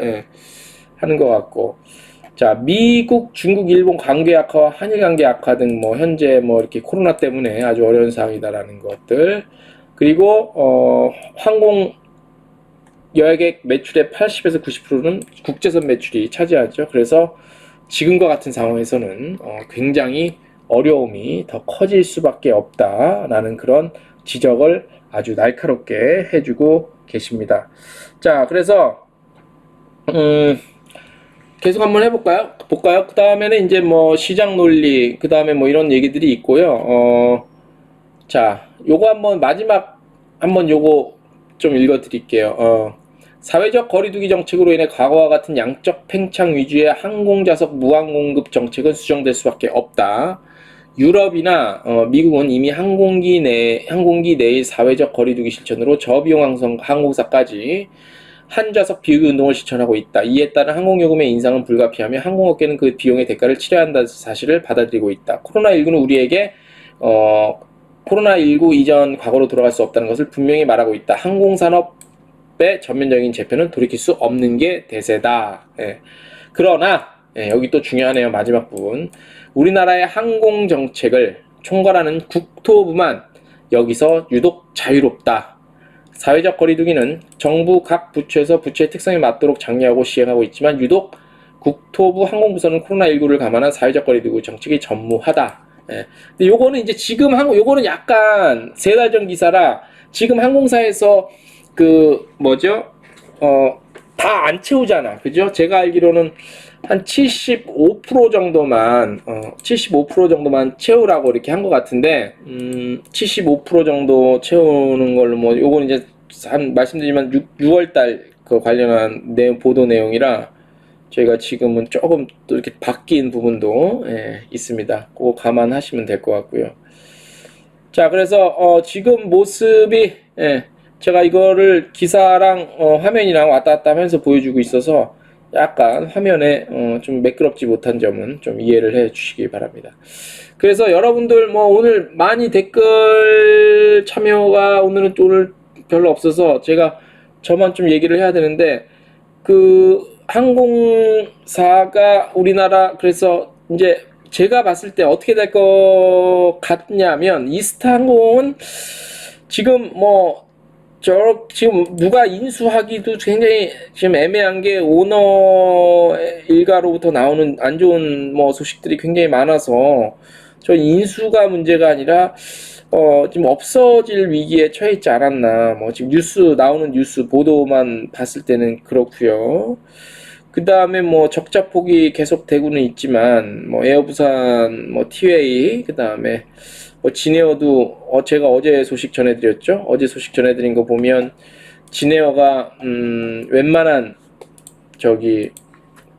S1: 하는 것 같고. 자, 미국, 중국, 일본 관계 악화와 한일 관계 악화 등 현재 이렇게 코로나 때문에 아주 어려운 상황이다라는 것들. 그리고 항공 여객 매출의 80에서 90%는 국제선 매출이 차지하죠. 그래서 지금과 같은 상황에서는 굉장히 어려움이 더 커질 수밖에 없다라는 그런 지적을 아주 날카롭게 해주고 계십니다. 자, 그래서 계속 한번 해볼까요? 그 다음에는 이제 뭐 시장 논리, 그 다음에 뭐 이런 얘기들이 있고요. 자, 요거 한번 마지막 한번 요거 좀 읽어드릴게요. 사회적 거리두기 정책으로 인해 과거와 같은 양적 팽창 위주의 항공좌석 무한 공급 정책은 수정될 수밖에 없다. 유럽이나 미국은 이미 항공기 내의 사회적 거리두기 실천으로 저비용 항공사까지 한 좌석 비우기 운동을 실천하고 있다. 이에 따른 항공요금의 인상은 불가피하며 항공업계는 그 비용의 대가를 치러야 한다는 사실을 받아들이고 있다. 코로나19는 우리에게 코로나19 이전 과거로 돌아갈 수 없다는 것을 분명히 말하고 있다. 항공산업의 전면적인 재편은 돌이킬 수 없는 게 대세다. 예. 그러나 여기 또 중요하네요. 마지막 부분. 우리나라의 항공정책을 총괄하는 국토부만 여기서 유독 자유롭다. 사회적 거리두기는 정부 각 부처에서 부처의 특성에 맞도록 장려하고 시행하고 있지만 유독 국토부 항공부서는 코로나19를 감안한 사회적 거리두기 정책이 전무하다. 예. 근데 요거는 이제 지금 요거는 약간 3달 전 기사라 지금 항공사에서 그 뭐죠? 다 안 채우잖아. 그죠? 제가 알기로는 한 75% 정도만 75% 정도만 채우라고 이렇게 한 것 같은데 75% 정도 채우는 걸로 뭐 요건 이제 한 말씀드리면 6월달 그 관련한 보도 내용이라 저희가 지금은 조금 또 이렇게 바뀐 부분도 있습니다. 그거 감안하시면 될 것 같고요. 자, 그래서 지금 모습이 제가 이거를 기사랑 화면이랑 왔다 갔다 하면서 보여주고 있어서 약간 화면에 좀 매끄럽지 못한 점은 좀 이해를 해 주시기 바랍니다. 그래서 여러분들 뭐 오늘 많이 댓글 참여가 오늘 별로 없어서 제가 저만 좀 얘기를 해야 되는데 그 항공사가 우리나라 그래서 이제 제가 봤을 때 어떻게 될 것 같냐면 이스타항공은 지금 지금 누가 인수하기도 굉장히 지금 애매한 게 오너 일가로부터 나오는 안 좋은 소식들이 굉장히 많아서 저 인수가 문제가 아니라 지금 없어질 위기에 처해 있지 않았나. 지금 나오는 뉴스 보도만 봤을 때는 그렇고요. 그 다음에 적자 폭이 계속 되고는 있지만 에어부산 티웨이 그 다음에 진에어도 제가 어제 소식 전해드렸죠. 어제 소식 전해드린 거 보면 진에어가 웬만한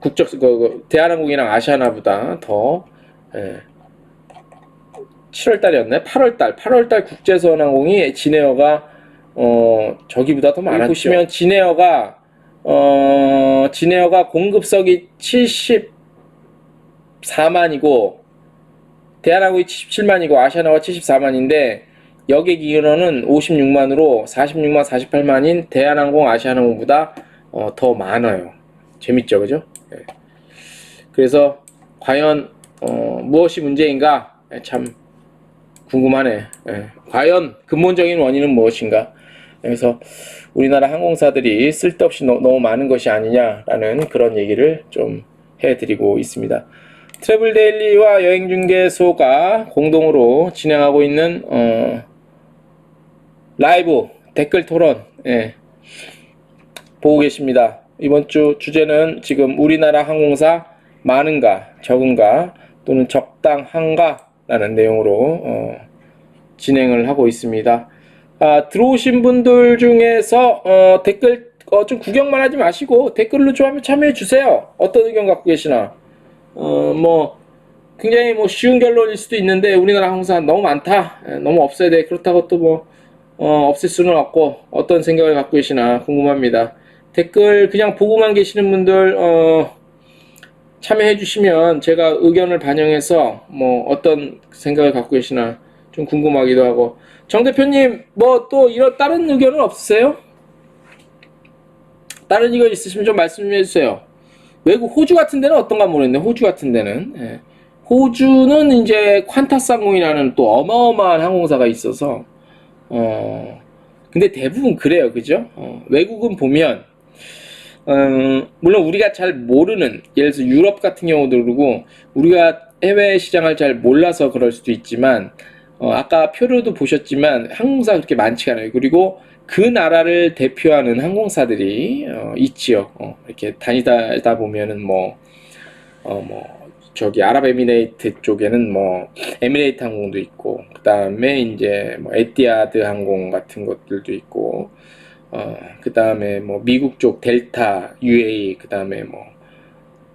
S1: 국적 대한항공이랑 아시아나보다 더 7월달이었나요? 8월달 국제선항공이 진에어가 저기보다 더 많았죠. 보시면 진에어가 공급석이 74만이고 대한항공이 77만이고 아시아나가 74만인데 여객 인원은 56만으로 46만 48만인 대한항공 아시아나항공보다 더 많아요. 재밌죠, 그죠? 그래서 과연 무엇이 문제인가 참 궁금하네. 과연 근본적인 원인은 무엇인가? 그래서 우리나라 항공사들이 쓸데없이 너무 많은 것이 아니냐라는 그런 얘기를 좀 해드리고 있습니다. 트래블데일리와 여행중개소가 공동으로 진행하고 있는 라이브 댓글 토론 보고 계십니다. 이번 주 주제는 지금 우리나라 항공사 많은가 적은가 또는 적당한가 라는 내용으로 진행을 하고 있습니다. 들어오신 분들 중에서 댓글 좀 구경만 하지 마시고 댓글로 좀 한번 참여해 주세요. 어떤 의견 갖고 계시나? 굉장히 쉬운 결론일 수도 있는데 우리나라 항공사 너무 많다. 너무 없애야 돼. 그렇다고 또 없앨 수는 없고 어떤 생각을 갖고 계시나 궁금합니다. 댓글 그냥 보고만 계시는 분들 참여해 주시면 제가 의견을 반영해서 어떤 생각을 갖고 계시나 좀 궁금하기도 하고. 정 대표님 또 이런 다른 의견은 없으세요? 다른 의견 있으시면 좀 말씀해 주세요. 외국 호주 같은 데는 어떤가 모르겠네. 호주 같은 데는 호주는 이제 퀀타스 항공이라는 또 어마어마한 항공사가 있어서 근데 대부분 그래요. 그죠? 외국은 보면 물론 우리가 잘 모르는, 예를 들어서 유럽 같은 경우도 그러고, 우리가 해외 시장을 잘 몰라서 그럴 수도 있지만, 아까 표류도 보셨지만, 항공사가 그렇게 많지가 않아요. 그리고 그 나라를 대표하는 항공사들이, 있지요. 이렇게 다니다 보면은 저기 아랍에미레이트 쪽에는 에미레이트 항공도 있고, 그 다음에 이제 에티하드 항공 같은 것들도 있고, 그 다음에 미국 쪽 델타, UA, 그 다음에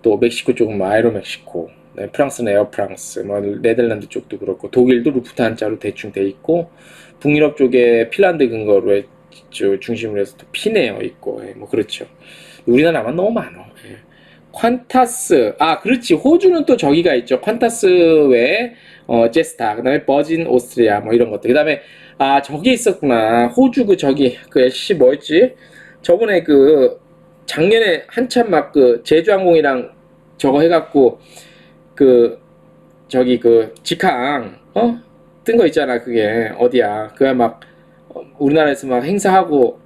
S1: 또 멕시코 쪽은 아에로멕시코, 네, 프랑스는 에어프랑스, 네덜란드 쪽도 그렇고, 독일도 루프트한자로 대충 돼 있고, 북유럽 쪽에 핀란드 근거로 중심으로 해서 또 피네어 있고, 그렇죠. 우리나라만 너무 많어. 예. 퀀타스, 그렇지. 호주는 또 저기가 있죠. 퀀타스 외에 제스타, 그다음에 버진 오스트리아 이런 것들. 그다음에 저기 있었구나. 호주 저기 LCC 뭐였지? 저번에 작년에 한참 막 제주항공이랑 저거 해갖고 저기 직항 뜬 거 있잖아. 그게 어디야? 그게 막 우리나라에서 막 행사하고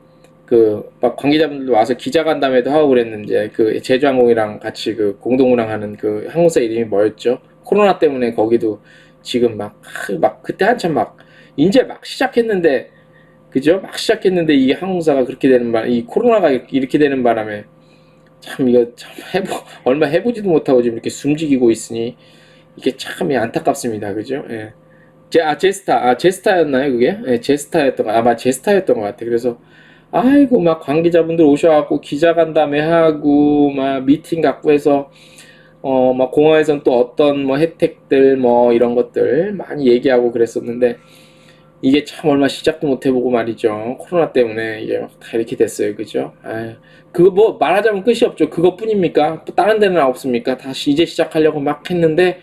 S1: 막 관계자분들도 와서 기자간담회도 하고 그랬는데 제주항공이랑 같이 공동 운항하는 항공사 이름이 뭐였죠? 코로나 때문에 거기도 지금 막 그때 한참 막 이제 막 시작했는데, 그죠? 막 시작했는데 이 항공사가 그렇게 되는 이 코로나가 이렇게 되는 바람에 참 이거 참 얼마 해보지도 못하고 지금 이렇게 숨지기고 있으니 이게 참 안타깝습니다. 그죠? 예. 제스타였나요, 그게? 예, 제스타였던 것 같아. 그래서, 아이고, 막 관계자분들 오셔갖고 기자간담회 하고, 막 미팅 갖고 해서, 막 공항에선 또 어떤 혜택들, 이런 것들 많이 얘기하고 그랬었는데, 이게 참 얼마 시작도 못 해보고 말이죠. 코로나 때문에 이게 막 다 이렇게 됐어요. 그죠? 아유, 그거 말하자면 끝이 없죠. 그것뿐입니까? 또 다른 데는 없습니까? 다시 이제 시작하려고 막 했는데,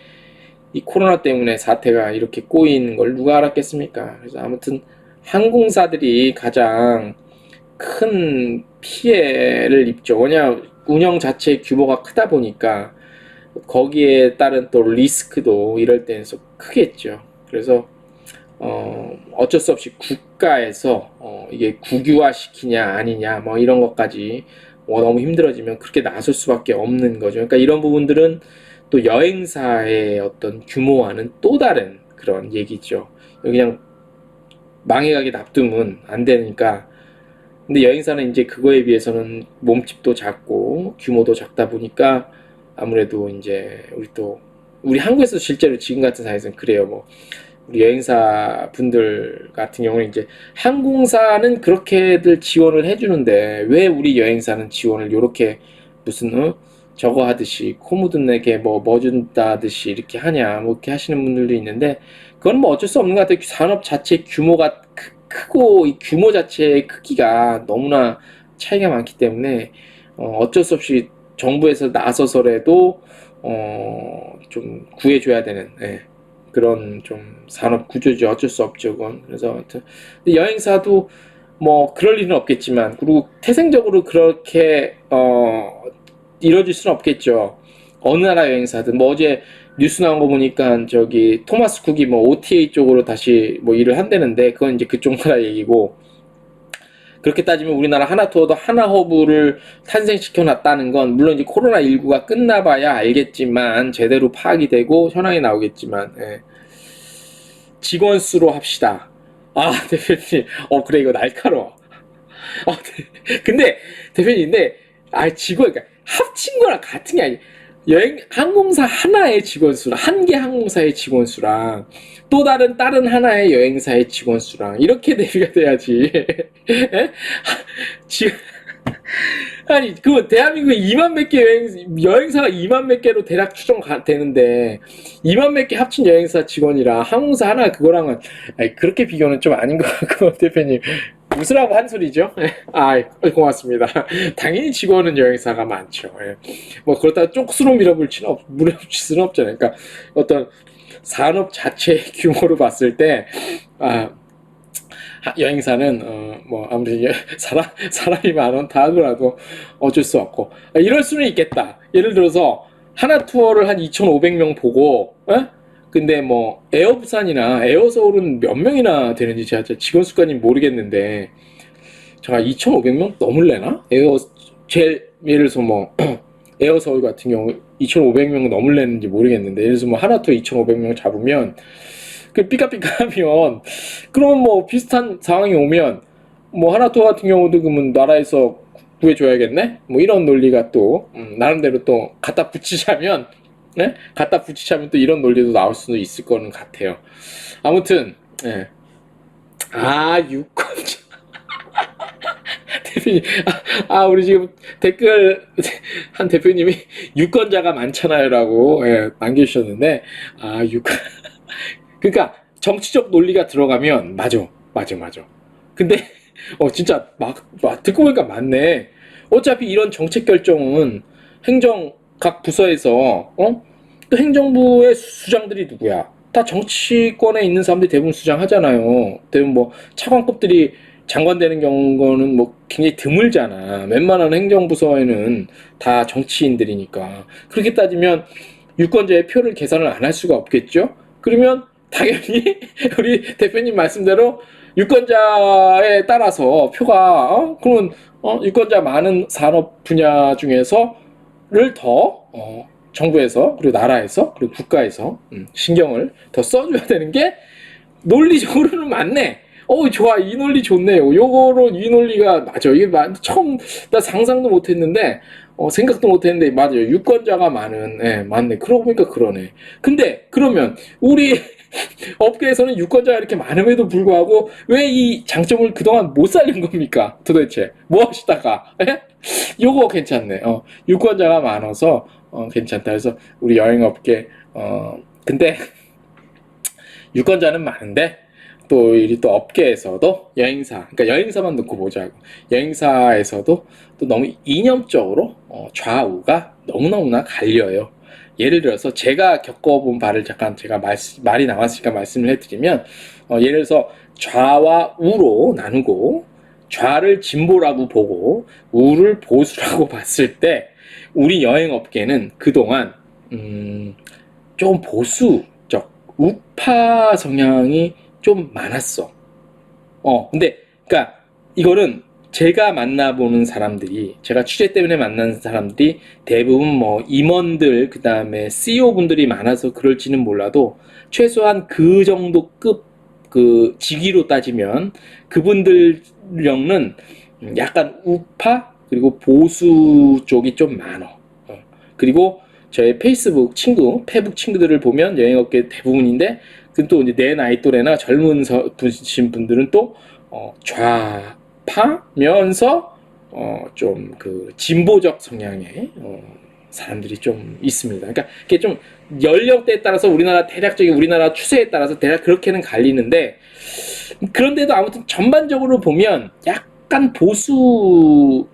S1: 이 코로나 때문에 사태가 이렇게 꼬이는 걸 누가 알았겠습니까? 그래서 아무튼 항공사들이 가장 큰 피해를 입죠. 왜냐, 운영 자체의 규모가 크다 보니까 거기에 따른 또 리스크도 이럴 때는 크겠죠. 그래서 어쩔 수 없이 국가에서 이게 국유화 시키냐 아니냐 이런 것까지 너무 힘들어지면 그렇게 나설 수밖에 없는 거죠. 그러니까 이런 부분들은 또 여행사의 어떤 규모와는 또 다른 그런 얘기죠. 그냥 망해가게 놔두면 안 되니까. 근데 여행사는 이제 그거에 비해서는 몸집도 작고 규모도 작다 보니까 아무래도 이제 우리 한국에서 실제로 지금 같은 상황에서는 그래요. 우리 여행사 분들 같은 경우는 이제 항공사는 그렇게들 지원을 해주는데 왜 우리 여행사는 지원을 요렇게 무슨 저거 하듯이 코 묻은 내게 준다듯이 이렇게 하냐 이렇게 하시는 분들도 있는데, 그건 어쩔 수 없는 것 같아요. 산업 자체 규모가 크고 이 규모 자체의 크기가 너무나 차이가 많기 때문에 어쩔 수 없이 정부에서 나서서라도 좀 구해줘야 되는 그런 좀 산업 구조죠. 어쩔 수 없죠, 그건. 그래서 아무튼 여행사도 그럴 일은 없겠지만, 그리고 태생적으로 그렇게 이뤄질 수는 없겠죠. 어느 나라 여행사든. 어제 뉴스 나온 거 보니까 저기 토마스 쿡이 OTA 쪽으로 다시 일을 한다는데, 그건 이제 그쪽 나라 얘기고, 그렇게 따지면 우리나라 하나투어도 하나허브를 탄생시켜 놨다는 건, 물론 이제 코로나19가 끝나봐야 알겠지만, 제대로 파악이 되고 현황이 나오겠지만, 직원 수로 합시다. 대표님, 그래, 이거 날카로워. 근데 대표님인데, 그러니까 합친 거랑 같은 게 아니에요. 항공사 하나의 직원 수랑, 한 개 항공사의 직원 수랑, 또 다른 하나의 여행사의 직원 수랑, 이렇게 대비가 돼야지. 지금, 아니, 대한민국에 2만 몇 개 여행사가 2만 몇 개로 대략 되는데, 2만 몇 개 합친 여행사 직원이랑 항공사 하나 그거랑은, 그렇게 비교는 좀 아닌 것 같고, 대표님. 웃으라고 한 소리죠. 고맙습니다. 당연히 직원은 여행사가 많죠. 그렇다고 쪽수로 밀어붙일 수는 없잖아요. 그러니까 어떤 산업 자체의 규모로 봤을 때, 여행사는 아무튼 사람이 많다 하더라도 어쩔 수 없고, 이럴 수는 있겠다. 예를 들어서 하나 투어를 한 2,500명 보고, 근데 에어부산이나 에어서울은 몇 명이나 되는지 제가 직원 수까지는 모르겠는데, 제가 2,500명 넘을래나? 제일 예를 들어서 뭐 에어서울 같은 경우 2,500명 넘을랬는지 모르겠는데, 예를 들어서 뭐 하나투어 2,500명 잡으면 그 삐까삐까하면, 그러면 뭐 비슷한 상황이 오면 뭐 하나투어 같은 경우도 그러면 나라에서 구해줘야겠네? 뭐 이런 논리가 또 나름대로 또 갖다 붙이자면, 네? 갖다 붙이자면 또 이런 논리도 나올 수도 있을 거는 같아요. 아무튼 예. 유권자 대표님, 우리 지금 댓글 한 대표님이 유권자가 많잖아요라고, 예, 남겨주셨는데, 유권 그러니까 정치적 논리가 들어가면 맞아. 근데 진짜 막 듣고 보니까 맞네. 어차피 이런 정책 결정은 각 부서에서 또 행정부의 수장들이 누구야? 다 정치권에 있는 사람들이 대부분 수장하잖아요. 대부분 뭐 차관급들이 장관 되는 경우는 뭐 굉장히 드물잖아. 웬만한 행정부서에는 다 정치인들이니까. 그렇게 따지면 유권자의 표를 계산을 안 할 수가 없겠죠? 그러면 당연히 우리 대표님 말씀대로 유권자에 따라서 표가 그러면 유권자 많은 산업 분야 중에서를 더 정부에서, 그리고 나라에서, 그리고 국가에서 신경을 더 써줘야 되는 게 논리적으로는 맞네. 좋아, 이 논리 좋네요. 이 논리가 맞아. 이게 처음 나 상상도 못했는데, 생각도 못했는데 맞아요. 유권자가 많은, 맞네. 그러고 보니까 그러네. 근데 그러면 우리 업계에서는 유권자가 이렇게 많음에도 불구하고 왜 이 장점을 그동안 못 살린 겁니까? 도대체 뭐 하시다가? 요거 괜찮네. 유권자가 많아서 괜찮다. 그래서 우리 여행업계 근데 유권자는 많은데 또 업계에서도 그러니까 여행사만 놓고 보자고. 여행사에서도 또 너무 이념적으로 좌우가 너무너무나 갈려요. 예를 들어서 제가 겪어본 바를 잠깐 제가 말이 나왔으니까 말씀을 해드리면, 예를 들어서 좌와 우로 나누고 좌를 진보라고 보고 우를 보수라고 봤을 때 우리 여행업계는 그동안 좀 보수적 우파 성향이 좀 많았어. 근데 그러니까 이거는 제가 만나보는 사람들이, 제가 취재 때문에 만난 사람들이 대부분 뭐 임원들, 그 다음에 CEO 분들이 많아서 그럴지는 몰라도 최소한 그 정도 급 그 직위로 따지면 그분들령은 약간 우파 그리고 보수 쪽이 좀 많아. 그리고 저의 페북 친구들을 보면 여행업계 대부분인데, 그 또 이제 내 나이 또래나 젊은 분들은 또 좌파면서 좀 그 진보적 성향의 사람들이 좀 있습니다. 그러니까 이게 좀 연령대에 따라서 대략적인 우리나라 추세에 따라서 대략 그렇게는 갈리는데, 그런데도 아무튼 전반적으로 보면 약간 보수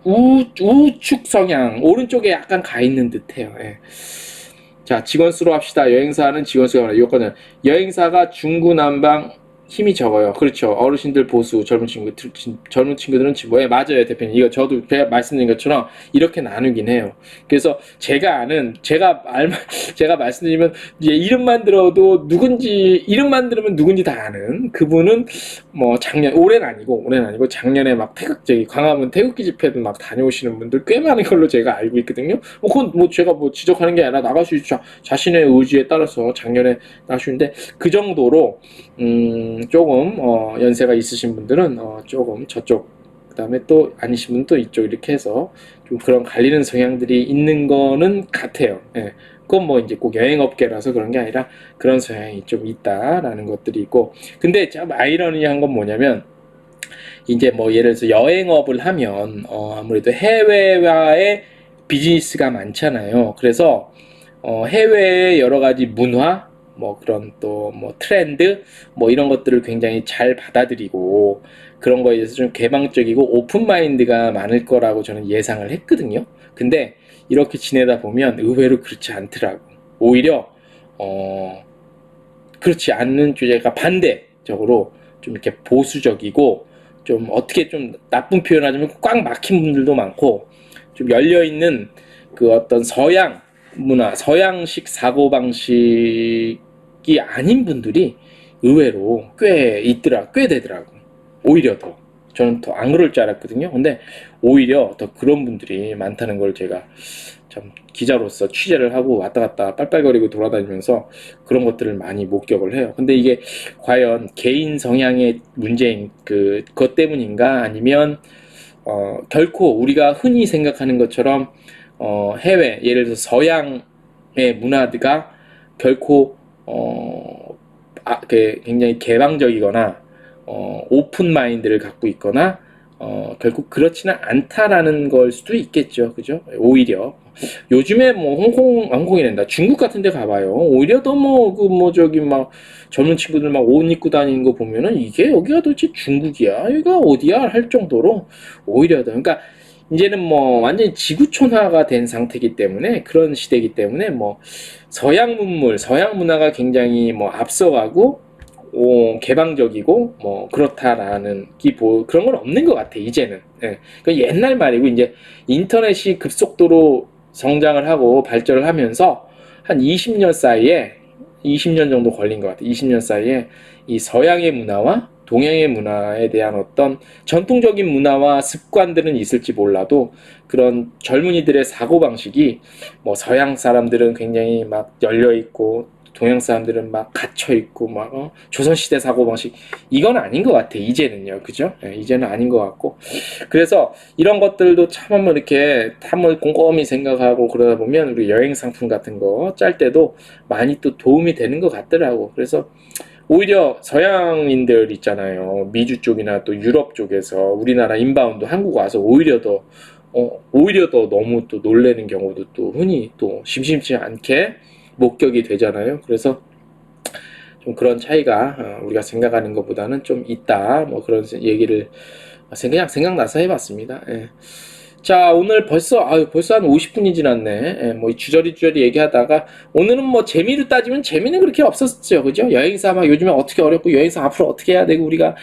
S1: 우측 성향 오른쪽에 약간 가 있는 듯해요. 예. 자, 직원 수로 합시다. 여행사는 직원 수가 많아요. 요거는 여행사가 중구난방 힘이 적어요. 그렇죠. 어르신들 보수, 젊은 친구들은 진보에. 맞아요, 대표님. 이거 저도 말씀드린 것처럼 이렇게 나누긴 해요. 그래서 제가 말씀드리면 이제 이름만 들으면 누군지 다 아는 그분은 뭐 올해는 아니고 작년에 막 광화문 태극기 집회도 막 다녀오시는 분들 꽤 많은 걸로 제가 알고 있거든요. 그건 뭐 제가 뭐 지적하는 게 아니라 나갈 수 있죠. 자신의 의지에 따라서 작년에 나가시는데, 그 정도로 조금 연세가 있으신 분들은 조금 저쪽, 그 다음에 또 아니신 분은 또 이쪽, 이렇게 해서 좀 그런 갈리는 성향들이 있는 거는 같아요. 예. 그건 뭐 이제 꼭 여행업계라서 그런 게 아니라 그런 성향이 좀 있다라는 것들이 있고, 근데 참 아이러니한 건 뭐냐면, 이제 뭐 예를 들어서 여행업을 하면 아무래도 해외와의 비즈니스가 많잖아요. 그래서 해외의 여러 가지 문화, 뭐 그런 또 뭐 트렌드 뭐 이런 것들을 굉장히 잘 받아들이고, 그런 거에 대해서 좀 개방적이고 오픈 마인드가 많을 거라고 저는 예상을 했거든요. 근데 이렇게 지내다 보면 의외로 그렇지 않더라고. 오히려 그렇지 않는 주제가 반대적으로 좀 이렇게 보수적이고, 좀 어떻게 좀 나쁜 표현하자면 꽉 막힌 분들도 많고, 좀 열려있는 그 어떤 서양 문화, 서양식 사고방식이 아닌 분들이 의외로 꽤 되더라고. 오히려 더. 저는 더 안 그럴 줄 알았거든요. 근데 오히려 더 그런 분들이 많다는 걸 제가 참 기자로서 취재를 하고 왔다 갔다 빨빨거리고 돌아다니면서 그런 것들을 많이 목격을 해요. 근데 이게 과연 개인 성향의 문제인 그것 때문인가, 아니면 결코 우리가 흔히 생각하는 것처럼 해외, 예를 들어서 서양의 문화가 결코 굉장히 개방적이거나 오픈 마인드를 갖고 있거나 결국 그렇지는 않다라는 걸 수도 있겠죠. 그죠? 오히려 요즘에 뭐 홍콩이란다, 중국 같은 데 가봐요. 오히려 더 저기 막 젊은 친구들 막 옷 입고 다니는 거 보면은 이게 여기가 도대체 중국이야? 여기가 어디야? 할 정도로 오히려 더, 그러니까 이제는 뭐 완전히 지구촌화가 된 상태이기 때문에, 그런 시대이기 때문에 뭐 서양 문물, 서양 문화가 굉장히 뭐 앞서가고 개방적이고 뭐 그렇다라는 그런 건 없는 것 같아 이제는. 예. 그 옛날 말이고, 이제 인터넷이 급속도로 성장을 하고 발전을 하면서 한 20년 사이에, 20년 정도 걸린 것 같아. 20년 사이에 이 서양의 문화와 동양의 문화에 대한 어떤 전통적인 문화와 습관들은 있을지 몰라도 그런 젊은이들의 사고방식이, 뭐 서양 사람들은 굉장히 막 열려있고 동양 사람들은 막 갇혀있고 막 조선시대 사고방식, 이건 아닌 것 같아 이제는요. 그죠? 예, 이제는 아닌 것 같고, 그래서 이런 것들도 참 한번 이렇게 한번 꼼꼼히 생각하고 그러다 보면 우리 여행 상품 같은 거 짤 때도 많이 또 도움이 되는 것 같더라고. 그래서 오히려 서양인들 있잖아요, 미주 쪽이나 또 유럽 쪽에서 우리나라 인바운드 한국 와서 오히려 더 너무 또 놀래는 경우도 또 흔히 또 심심치 않게 목격이 되잖아요. 그래서 좀 그런 차이가 우리가 생각하는 것보다는 좀 있다, 뭐 그런 얘기를 그냥 생각나서 해봤습니다. 예. 자, 오늘 벌써 한 50분이 지났네. 예, 뭐 주저리 얘기하다가, 오늘은 뭐 재미로 따지면 재미는 그렇게 없었죠. 그죠? 여행사 막 요즘에 어떻게 어렵고, 여행사 앞으로 어떻게 해야 되고, 우리가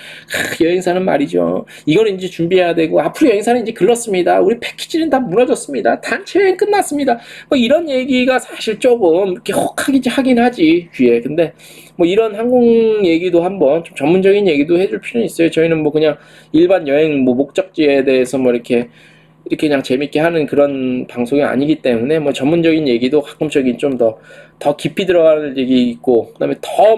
S1: 여행사는 말이죠, 이거는 이제 준비해야 되고, 앞으로 여행사는 이제 글렀습니다, 우리 패키지는 다 무너졌습니다, 단체 여행 끝났습니다, 뭐 이런 얘기가 사실 조금 이렇게 혹하긴 하긴 하지 귀에. 근데 뭐 이런 항공 얘기도 한번 좀 전문적인 얘기도 해줄 필요는 있어요. 저희는 뭐 그냥 일반 여행 뭐 목적지에 대해서 뭐 이렇게 그냥 재밌게 하는 그런 방송이 아니기 때문에, 뭐 전문적인 얘기도 가끔적인 좀 더 깊이 들어가는 얘기 있고, 그다음에 더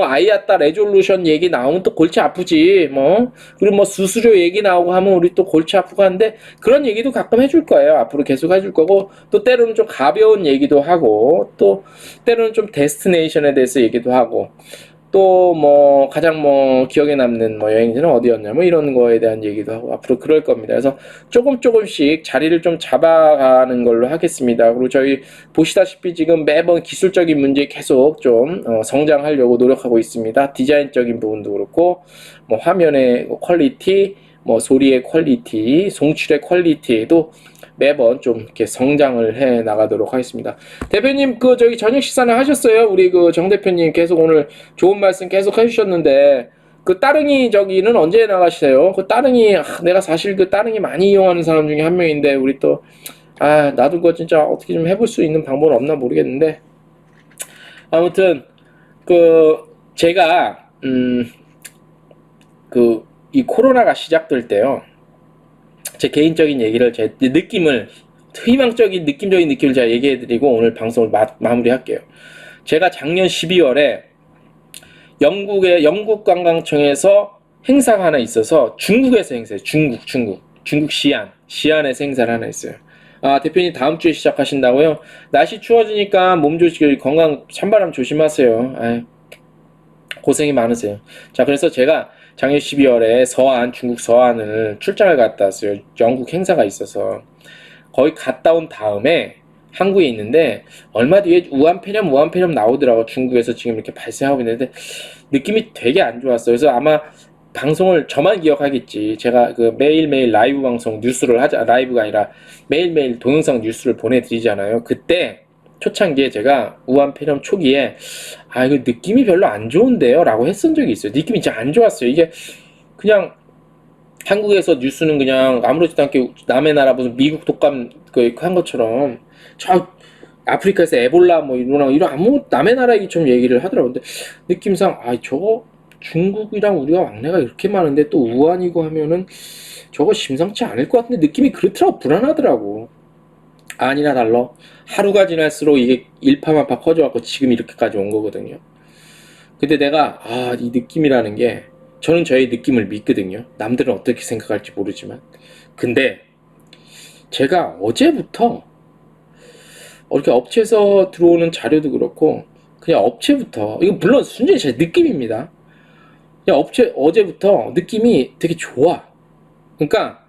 S1: 아이아따 레졸루션 얘기 나오면 또 골치 아프지 뭐. 그리고 뭐 수수료 얘기 나오고 하면 우리 또 골치 아프고 하는데, 그런 얘기도 가끔 해줄 거예요. 앞으로 계속 해줄 거고, 또 때로는 좀 가벼운 얘기도 하고, 또 때로는 좀 데스티네이션에 대해서 얘기도 하고, 또 뭐 가장 뭐 기억에 남는 뭐 여행지는 어디였냐 뭐 이런 거에 대한 얘기도 하고 앞으로 그럴 겁니다. 그래서 조금씩 자리를 좀 잡아가는 걸로 하겠습니다. 그리고 저희 보시다시피 지금 매번 기술적인 문제 계속 좀 성장하려고 노력하고 있습니다. 디자인적인 부분도 그렇고, 뭐 화면의 퀄리티, 뭐 소리의 퀄리티, 송출의 퀄리티에도 매번 좀 이렇게 성장을 해 나가도록 하겠습니다. 대표님, 저기 저녁 식사는 하셨어요? 우리 정 대표님 계속 오늘 좋은 말씀 계속 해주셨는데, 따릉이 저기는 언제 나가시세요? 따릉이, 내가 사실 따릉이 많이 이용하는 사람 중에 한 명인데, 우리 또 나도 그거 진짜 어떻게 좀 해볼 수 있는 방법은 없나 모르겠는데, 아무튼 제가 이 코로나가 시작될 때요, 제 개인적인 얘기를, 제 느낌을, 희망적인 느낌적인 느낌을 제가 얘기해드리고 오늘 방송을 마무리할게요. 제가 작년 12월에 영국 관광청에서 행사가 하나 있어서, 중국에서 행사해요. 중국 시안에서 행사를 하나 있어요. 대표님 다음 주에 시작하신다고요? 날씨 추워지니까 몸 조심, 건강 찬바람 조심하세요. 고생이 많으세요. 자, 그래서 제가 작년 12월에 중국 서안을 출장을 갔다 왔어요. 영국 행사가 있어서. 거기 갔다 온 다음에 한국에 있는데, 얼마 뒤에 우한폐렴 나오더라고. 중국에서 지금 이렇게 발생하고 있는데 느낌이 되게 안 좋았어요. 그래서 아마 방송을 저만 기억하겠지. 제가 매일매일 라이브 방송 뉴스를 라이브가 아니라 매일매일 동영상 뉴스를 보내드리잖아요. 그때 초창기에 제가 우한폐렴 초기에 이거 느낌이 별로 안 좋은데요 라고 했던 적이 있어요. 느낌이 진짜 안 좋았어요. 이게 그냥 한국에서 뉴스는 그냥 아무렇지도 않게 남의 나라 무슨 미국 독감 한 것처럼, 저 아프리카에서 에볼라 뭐 이런 아무 남의 나라 얘기처럼 얘기를 하더라고요. 근데 느낌상 저거 중국이랑 우리가 왕래가 이렇게 많은데 또 우한이고 하면은 저거 심상치 않을 것 같은데 느낌이 그렇더라고. 불안하더라고. 아니나 달러. 하루가 지날수록 이게 일파만파 커져갖고 지금 이렇게까지 온 거거든요. 근데 내가 이 느낌이라는 게 저는 저의 느낌을 믿거든요. 남들은 어떻게 생각할지 모르지만. 근데 제가 어제부터 이렇게 업체에서 들어오는 자료도 그렇고 그냥 업체부터 이거 물론 순전히 제 느낌입니다. 그냥 어제부터 느낌이 되게 좋아. 그러니까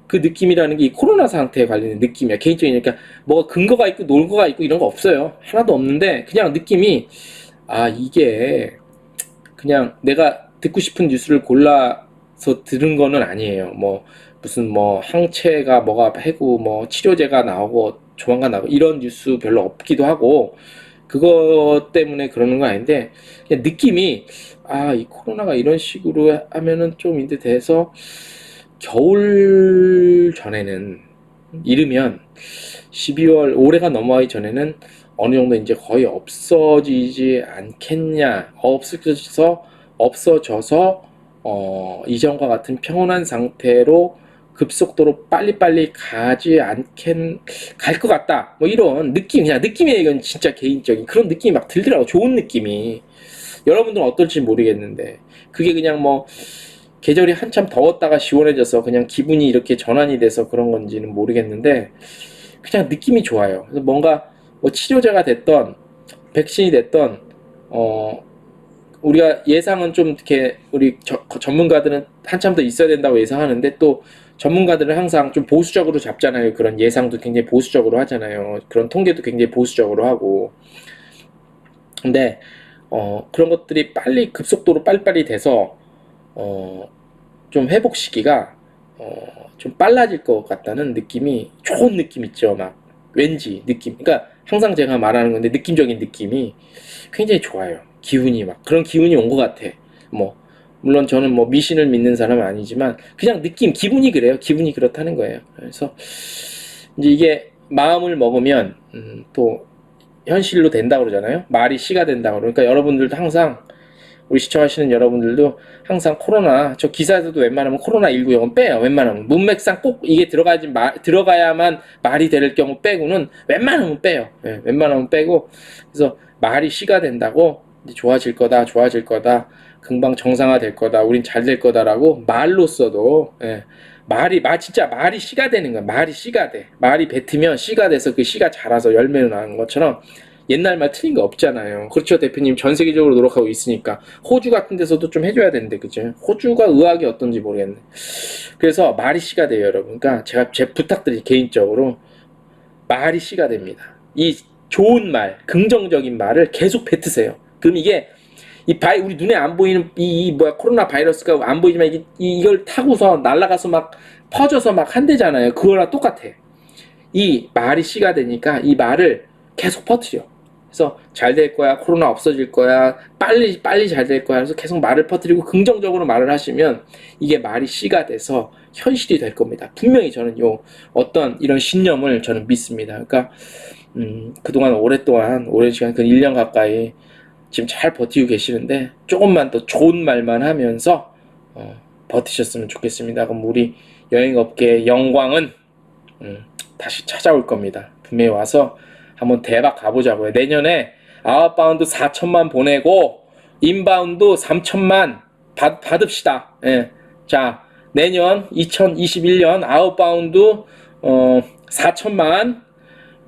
S1: 그 느낌이라는 게 이 코로나 상태에 관련된 느낌이야. 개인적인 그러니까 뭐가 근거가 있고 논거가 있고 이런 거 없어요. 하나도 없는데 그냥 느낌이 이게 그냥 내가 듣고 싶은 뉴스를 골라서 들은 거는 아니에요. 뭐 무슨 뭐 항체가 뭐가 해고 뭐 치료제가 나오고 조만간 나오고 이런 뉴스 별로 없기도 하고 그것 때문에 그러는 건 아닌데 그냥 느낌이 이 코로나가 이런 식으로 하면은 좀 이제 돼서 겨울 전에는 이르면 12월 올해가 넘어가기 전에는 어느 정도 이제 거의 없어지지 않겠냐. 없어져서 이전과 같은 평온한 상태로 급속도로 빨리빨리 갈 것 같다. 뭐 이런 느낌, 그냥 느낌이에요. 이건 진짜 개인적인 그런 느낌이 막 들더라고. 좋은 느낌이. 여러분들은 어떨지 모르겠는데 그게 그냥 뭐 계절이 한참 더웠다가 시원해져서 그냥 기분이 이렇게 전환이 돼서 그런 건지는 모르겠는데 그냥 느낌이 좋아요. 그래서 뭔가 뭐 치료제가 됐던 백신이 됐던 우리가 예상은 좀 이렇게 우리 전문가들은 한참 더 있어야 된다고 예상하는데 또 전문가들은 항상 좀 보수적으로 잡잖아요. 그런 예상도 굉장히 보수적으로 하잖아요. 그런 통계도 굉장히 보수적으로 하고. 근데 그런 것들이 급속도로 빨리빨리 돼서 좀 회복 시기가 좀 빨라질 것 같다는 느낌이 좋은 느낌 있죠. 막 왠지 느낌. 그러니까 항상 제가 말하는 건데 느낌적인 느낌이 굉장히 좋아요. 기운이 막 그런 기운이 온 것 같아. 뭐 물론 저는 뭐 미신을 믿는 사람은 아니지만 그냥 기분이 그래요. 기분이 그렇다는 거예요. 그래서 이제 이게 마음을 먹으면 또 현실로 된다고 그러잖아요. 말이 시가 된다고. 그러니까 여러분들도 항상 우리 시청하시는 여러분들도 항상 저 기사에서도 웬만하면 코로나19 이건 빼요. 웬만하면 문맥상 꼭 이게 들어가야만 말이 될 경우 빼고는 웬만하면 빼요. 웬만하면 빼고 그래서 말이 시가 된다고 좋아질 거다 금방 정상화 될 거다 우린 잘 될 거다라고 말로써도 진짜 말이 씨가 되는 거야. 말이 씨가 돼. 말이 뱉으면 씨가 돼서 그 씨가 자라서 열매로 나는 것처럼 옛날 말 틀린 거 없잖아요. 그렇죠, 대표님. 전 세계적으로 노력하고 있으니까. 호주 같은 데서도 좀 해줘야 되는데, 그죠? 호주가 의학이 어떤지 모르겠네. 그래서 말이 씨가 돼요, 여러분. 그러니까 제 부탁드리 개인적으로 말이 씨가 됩니다. 이 좋은 말, 긍정적인 말을 계속 뱉으세요. 그럼 이게 우리 눈에 안 보이는 코로나 바이러스가 안 보이지만 이걸 타고서 날아가서 막 퍼져서 막 한대잖아요. 그거랑 똑같아. 이 말이 씨가 되니까 이 말을 계속 퍼뜨려. 그래서 잘 될 거야, 코로나 없어질 거야, 빨리 잘 될 거야. 그래서 계속 말을 퍼뜨리고 긍정적으로 말을 하시면 이게 말이 씨가 돼서 현실이 될 겁니다. 분명히 저는 어떤 이런 신념을 저는 믿습니다. 그러니까 그동안 오랜 시간, 그 1년 가까이 지금 잘 버티고 계시는데 조금만 더 좋은 말만 하면서 버티셨으면 좋겠습니다. 그럼 우리 여행업계의 영광은 다시 찾아올 겁니다. 분명히 와서 한번 대박 가보자고요. 내년에 아웃바운드 4천만 보내고 인바운드 3천만 받읍시다. 자, 내년 2021년 아웃바운드 4천만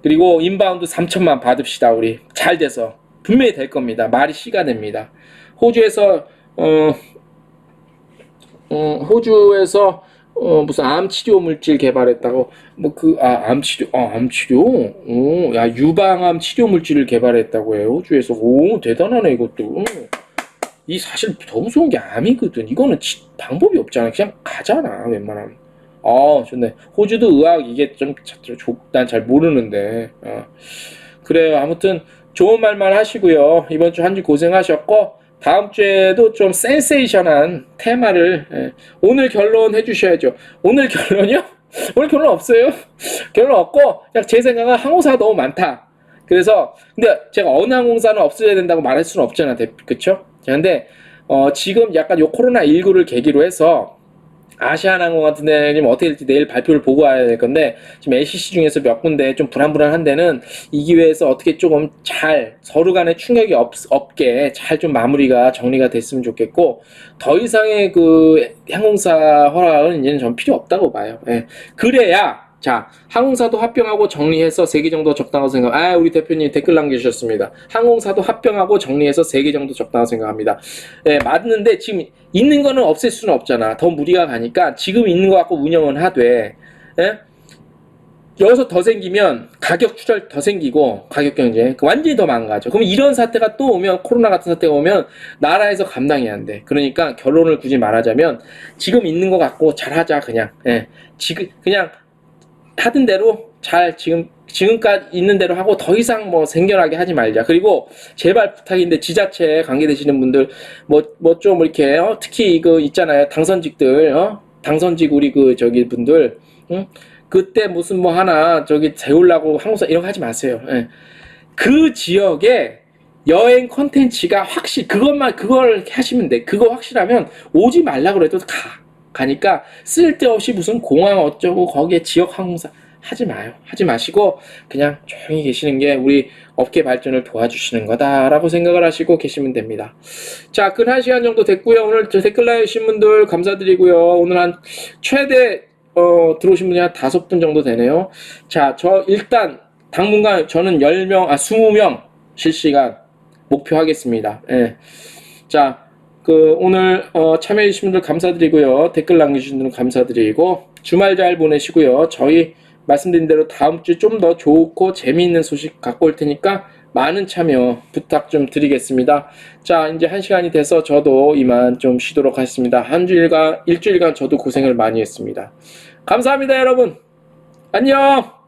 S1: 그리고 인바운드 3천만 받읍시다. 우리 잘 돼서 분명히 될 겁니다. 말이 씨가 됩니다. 호주에서 무슨 암 치료 물질 개발했다고 암 치료 유방암 치료 물질을 개발했다고 해요. 호주에서. 대단하네 이것도. 이 사실 더 무서운 게 암이거든. 이거는 방법이 없잖아. 그냥 가잖아 웬만하면. 좋네. 호주도 의학 이게 난 잘 모르는데. 그래요. 아무튼 좋은 말만 하시고요. 이번 주 한 주 고생하셨고 다음 주에도 좀 센세이션한 테마를 오늘 결론 해주셔야죠. 오늘 결론이요? 오늘 결론 없어요. 결론 없고 그냥 제 생각은 항공사가 너무 많다. 그래서 근데 제가 어느 항공사는 없어져야 된다고 말할 수는 없잖아. 그쵸? 근데 지금 약간 요 코로나19를 계기로 해서 아시아나항공 같은 데는 어떻게 될지 내일 발표를 보고 와야 될 건데, 지금 LCC 중에서 몇 군데 좀 불안불안한 데는 이 기회에서 어떻게 조금 잘 서로 간에 충격이 없게 잘 좀 마무리가 정리가 됐으면 좋겠고, 더 이상의 그 항공사 허락은 이제는 전 필요 없다고 봐요. 예. 그래야 자, 항공사도 합병하고 정리해서 3개 정도 적당하다고 생각. 우리 대표님 댓글 남겨주셨습니다. 항공사도 합병하고 정리해서 3개 정도 적당하다고 생각합니다. 예, 맞는데 지금 있는 거는 없앨 수는 없잖아. 더 무리가 가니까 지금 있는 거 갖고 운영은 하되, 예? 여기서 더 생기면 가격 추절 더 생기고 가격 경쟁 완전히 더 망가져. 그럼 이런 사태가 또 오면, 코로나 같은 사태가 오면 나라에서 감당이 안 돼. 그러니까 결론을 굳이 말하자면 지금 있는 거 갖고 잘하자 그냥. 예. 지금 그냥 하던 대로 잘 지금까지 있는 대로 하고 더 이상 뭐 생겨나게 하지 말자. 그리고 제발 부탁인데 지자체에 관계되시는 분들 뭐 좀 이렇게 특히 그 있잖아요, 당선직들, 당선직 우리 그 저기 분들, 응? 그때 무슨 뭐 하나 저기 세우려고 항공사 이런 거 하지 마세요. 예. 그 지역에 여행 콘텐츠가 그걸 하시면 돼. 그거 확실하면 오지 말라 그래도 가니까 쓸데없이 무슨 공항 어쩌고 거기에 지역 항공사 하지 마요. 하지 마시고 그냥 조용히 계시는 게 우리 업계 발전을 도와주시는 거다라고 생각을 하시고 계시면 됩니다. 자, 근 1시간 정도 됐고요. 오늘 저 댓글 남겨주신 분들 감사드리고요. 오늘 한 최대 들어오신 분이 한 5분 정도 되네요. 자, 저 일단 당분간 저는 20명 실시간 목표하겠습니다. 예. 자, 오늘 참여해주신 분들 감사드리고요. 댓글 남겨주신 분들 감사드리고 주말 잘 보내시고요. 저희 말씀드린 대로 다음 주 좀 더 좋고 재미있는 소식 갖고 올 테니까 많은 참여 부탁 좀 드리겠습니다. 자, 이제 1시간이 돼서 저도 이만 좀 쉬도록 하겠습니다. 일주일간 저도 고생을 많이 했습니다. 감사합니다, 여러분. 안녕.